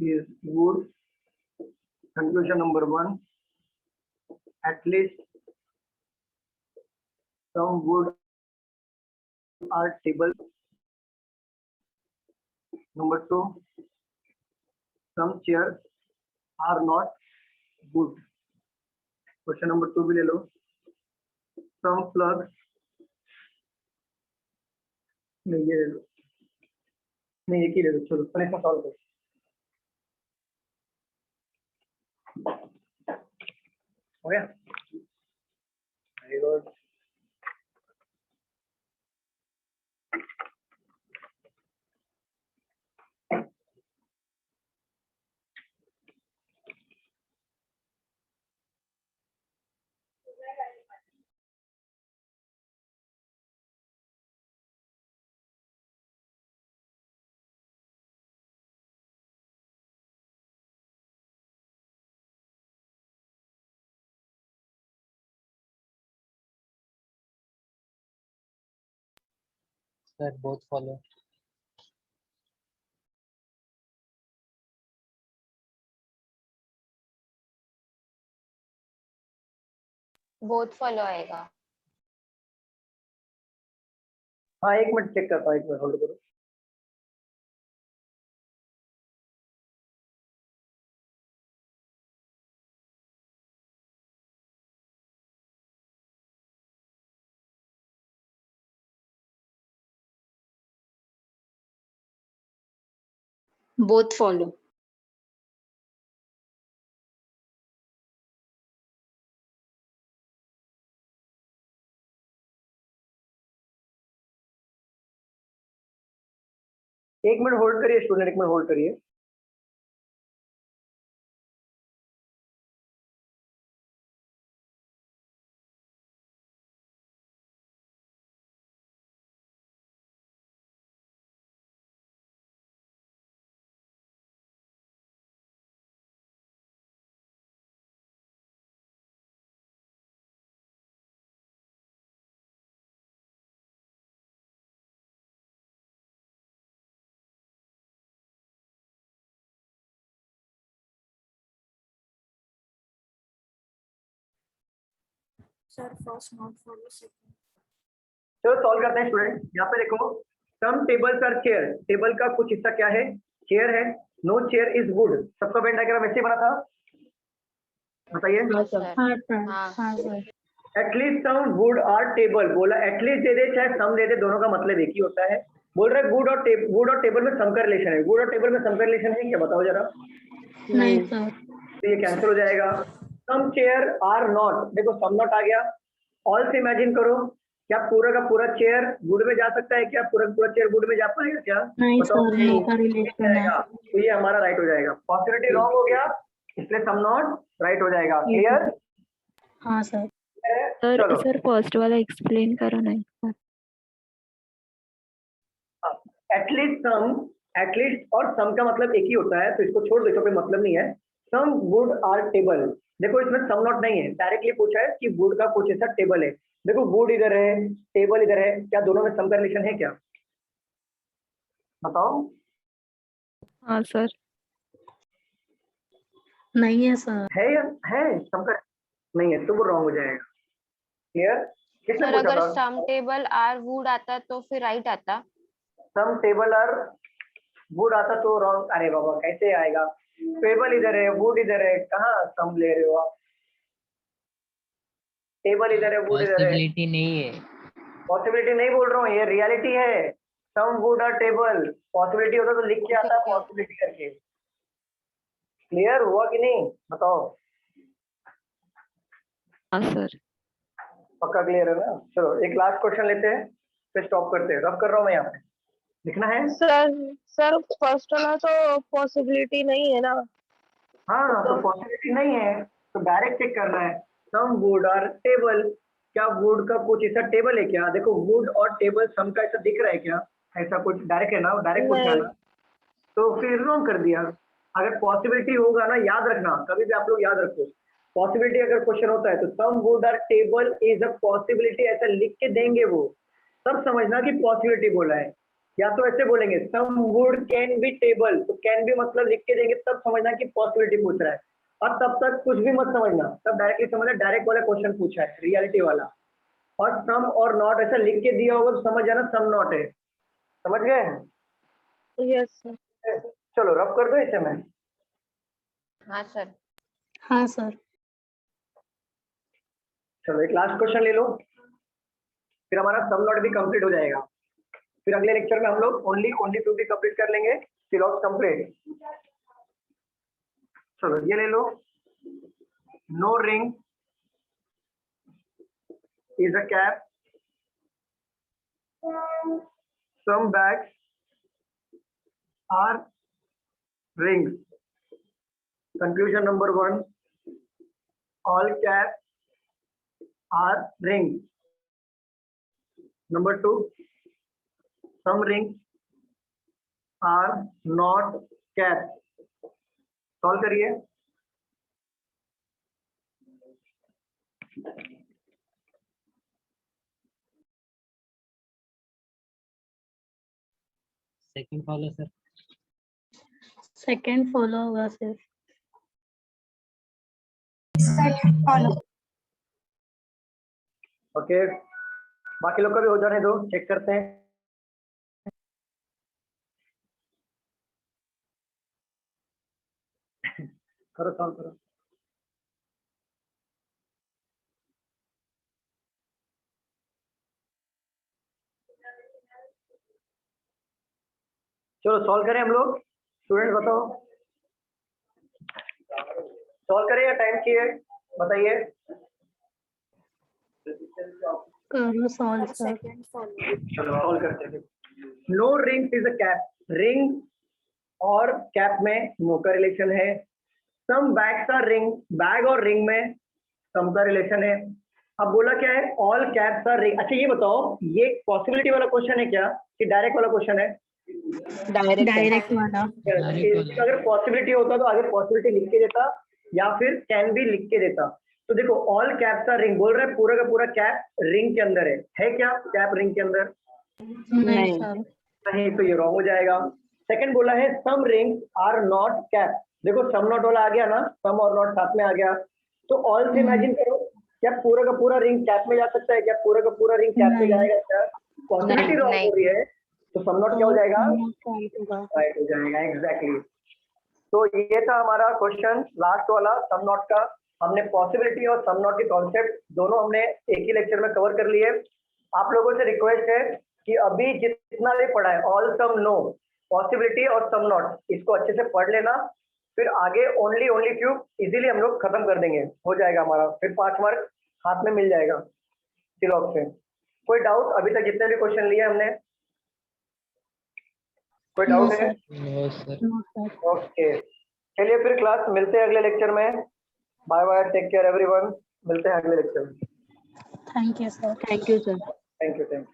Speaker 1: is wood. Conclusion number one, at least some wood are tables. Number two, some chairs are not wood. Question number two भी ले लो, some plugs, नहीं ये ले लो, नहीं एक ही ले लो। चलो पहले इसको सॉल्व करो। हो गया? Very good.
Speaker 7: Sir both follow.
Speaker 8: Both follow आएगा।
Speaker 1: हाँ एक मिनट चेक करता हूँ, एक मिनट होल्ड करो।
Speaker 6: Both follow.
Speaker 1: एक मिनट होल्ड करिए स्टूडेंट, एक मिनट होल्ड करिए। चलो सॉल्व करते हैं स्टूडेंट। यहाँ पे देखो, सम टेबल्स आर चेयर, टेबल का कुछ हिस्सा क्या है? चेयर है। नो चेयर इज वुड, सबका वेन डायग्राम ऐसे बना था, बताइए।
Speaker 4: हाँ सर।
Speaker 3: हाँ सर।
Speaker 8: हाँ
Speaker 3: हाँ sir.
Speaker 1: At least some wood are table, बोला एटलीस्ट दे दे चाहे सम दे दे, दोनों का मतलब एक ही होता है। बोल रहा है वुड और टेबल में सम का रिलेशन है। वुड और टेबल में सम का रिलेशन है क्या, बताओ जरा।
Speaker 3: नहीं सर।
Speaker 1: तो ये कैंसिल हो जाएगा। सम चेयर आर नॉट, देखो सम नॉट आ गया। ऑल से इमेजिन करो, क्या पूरा का पूरा चेयर वुड में जा सकता है क्या? पूरा का पूरा चेयर वुड में जा पाएगा क्या?
Speaker 3: नहीं
Speaker 1: बताओ।
Speaker 3: सर, नो का रिलेशन है।
Speaker 1: तो ये हमारा राइट हो जाएगा। पॉसिबिलिटी रॉन्ग हो गया, इसलिए सम नॉट राइट हो जाएगा। क्लियर?
Speaker 3: हाँ सर।
Speaker 1: चलो
Speaker 9: सर फर्स्ट वाला एक्सप्लेन करो ना एक बार।
Speaker 1: एटलीस्ट और सम का मतलब एक ही होता है, तो इसको छोड़ दो, इसका कोई मतलब नहीं है। सम वुड आर टेबल, देखो इसमें सम नॉट नहीं है, डायरेक्टली पूछा है कि वुड का कुछ ऐसा टेबल है। देखो वुड इधर है, टेबल इधर है, क्या दोनों में सम का रिलेशन है क्या? बताओ।
Speaker 9: हाँ सर।
Speaker 3: नहीं है सर।
Speaker 1: है या है सम का नहीं है, तो वो रॉन्ग हो जाएगा। क्लियर? किसने
Speaker 8: सर
Speaker 1: पूछा
Speaker 8: अगर
Speaker 1: था?
Speaker 8: सम टेबल आर वुड आता तो फिर राइट आता।
Speaker 1: सम टेबल आर वुड आता तो रॉन्ग। अरे बाबा कैसे आएगा? टेबल इधर है, वुड इधर है, कहाँ सम ले रहे हो आप? टेबल इधर है, वुड इधर है।
Speaker 7: पॉसिबिलिटी नहीं है।
Speaker 1: पॉसिबिलिटी नहीं बोल रहा हूँ, ये रियलिटी है। सम वुड आर टेबल, पॉसिबिलिटी होता तो लिख के आता है पॉसिबिलिटी करके। क्लियर हुआ कि नहीं बताओ?
Speaker 9: हाँ सर।
Speaker 1: पक्का क्लियर है ना? चलो एक लास्ट क्वेश्चन लेते हैं, फिर स्टॉप करते हैं। रब कर रहा हूँ मैं यहाँ पे, लिखना है।
Speaker 8: सर फर्स्ट वाला तो पॉसिबिलिटी नहीं है ना।
Speaker 1: हाँ तो पॉसिबिलिटी नहीं है तो डायरेक्ट चेक करना है। सम वुड आर टेबल, क्या वुड का कुछ ऐसा टेबल है क्या? देखो वुड और टेबल सम का ऐसा दिख रहा है क्या? ऐसा कुछ डायरेक्ट है ना, डायरेक्ट पूछा ना, तो फिर रॉन्ग कर दिया। अगर पॉसिबिलिटी होगा ना, याद रखना कभी भी आप लोग याद रखो, पॉसिबिलिटी अगर क्वेश्चन होता है तो some wood are table is a possibility ऐसा लिख के देंगे वो, तब समझना कि पॉसिबिलिटी बोला है। या तो ऐसे बोलेंगे सम वुड कैन बी टेबल, तो कैन बी मतलब लिख के देंगे, तब समझना कि पॉसिबिलिटी पूछ रहा है। और तब तक कुछ भी मत समझना, तब डायरेक्टली समझना डायरेक्ट वाला क्वेश्चन पूछा है, रियलिटी वाला। और सम और नॉट ऐसा लिख के दिया होगा तो समझ जाना सम नॉट है। समझ गए?
Speaker 8: Yes sir.
Speaker 1: चलो रब कर दो इसे मैं।
Speaker 8: हाँ सर।
Speaker 3: हाँ सर।
Speaker 1: चलो एक लास्ट क्वेश्चन ले लो, फिर हमारा सम नॉट भी कंप्लीट हो जाएगा। फिर अगले लेक्चर में हम लोग ओनली 50 कंप्लीट कर लेंगे, सिलॉक्स कंप्लीट। चलो ये ले लो, no ring is a cap, some bags are rings. Conclusion number 1, all caps are rings. Number 2, some rings are not caps. Solve करिए।
Speaker 7: Second follow sir.
Speaker 3: Second follow होगा सर।
Speaker 1: ओके, बाकी लोग का भी हो जाने दो, चेक करते हैं। करो सॉल्व करो। चलो सॉल्व करें हम लोग। स्टूडेंट बताओ, सॉल्व करें या टाइम चाहिए? बताइए।
Speaker 3: करो सॉल्व सर।
Speaker 1: चलो सॉल्व करते हैं। No ring is a cap, ring और कैप में नो का रिलेशन है। Some bags are ring, bag और रिंग में सम का रिलेशन है। अब बोला क्या है? All caps are ring. अच्छा ये बताओ, ये पॉसिबिलिटी वाला क्वेश्चन है क्या कि डायरेक्ट वाला क्वेश्चन है?
Speaker 3: डायरेक्ट वाला।
Speaker 1: अगर पॉसिबिलिटी होता तो आगे पॉसिबिलिटी लिख के देता या फिर कैन भी लिख के देता। तो देखो ऑल कैप्स आर रिंग बोल रहे हैं, पूरा का पूरा कैप रिंग के अंदर है क्या? कैप रिंग के अंदर
Speaker 3: नहीं सर।
Speaker 1: नहीं, तो ये रॉन्ग हो जाएगा। सेकंड बोला है सम रिंग्स आर नॉट कैप। देखो सम नॉट वाला आ गया ना, सम और नॉट साथ में आ गया, तो ऑल से इमेजिन करो, क्या पूरा का पूरा रिंग कैप में जा सकता है? क्या पूरा का पूरा रिंग कैप में जाएगा? क्या पॉसिबिलिटी रॉन्ग हो रही है, तो सम नॉट क्या हो जाएगा? राइट हो जाएगा। एग्जैक्टली। तो ये था हमारा क्वेश्चन लास्ट वाला सम नॉट का। हमने पॉसिबिलिटी और सम नॉट के कॉन्सेप्ट दोनों हमने एक ही लेक्चर में कवर कर लिए। आप लोगों से रिक्वेस्ट है कि अभी जितना भी पढ़ा है, ऑल सम नो, पॉसिबिलिटी और सम नॉट, इसको अच्छे से पढ़ लेना। फिर आगे ओनली फ्यू इजीली हम लोग खत्म कर देंगे, हो जाएगा हमारा। फिर 5 मार्क हाथ में मिल जाएगा सिलॉक्स से। कोई डाउट? अभी तक जितने भी क्वेश्चन लिए हमने, कोई डाउट है?
Speaker 7: No sir.
Speaker 1: ओके, चलिए फिर क्लास मिलते हैं अगले लेक्चर में। Bye bye, take care everyone. मिलते हैं अगले लेक्चर में।
Speaker 3: Thank you sir.
Speaker 4: Thank you sir.
Speaker 1: Thank you.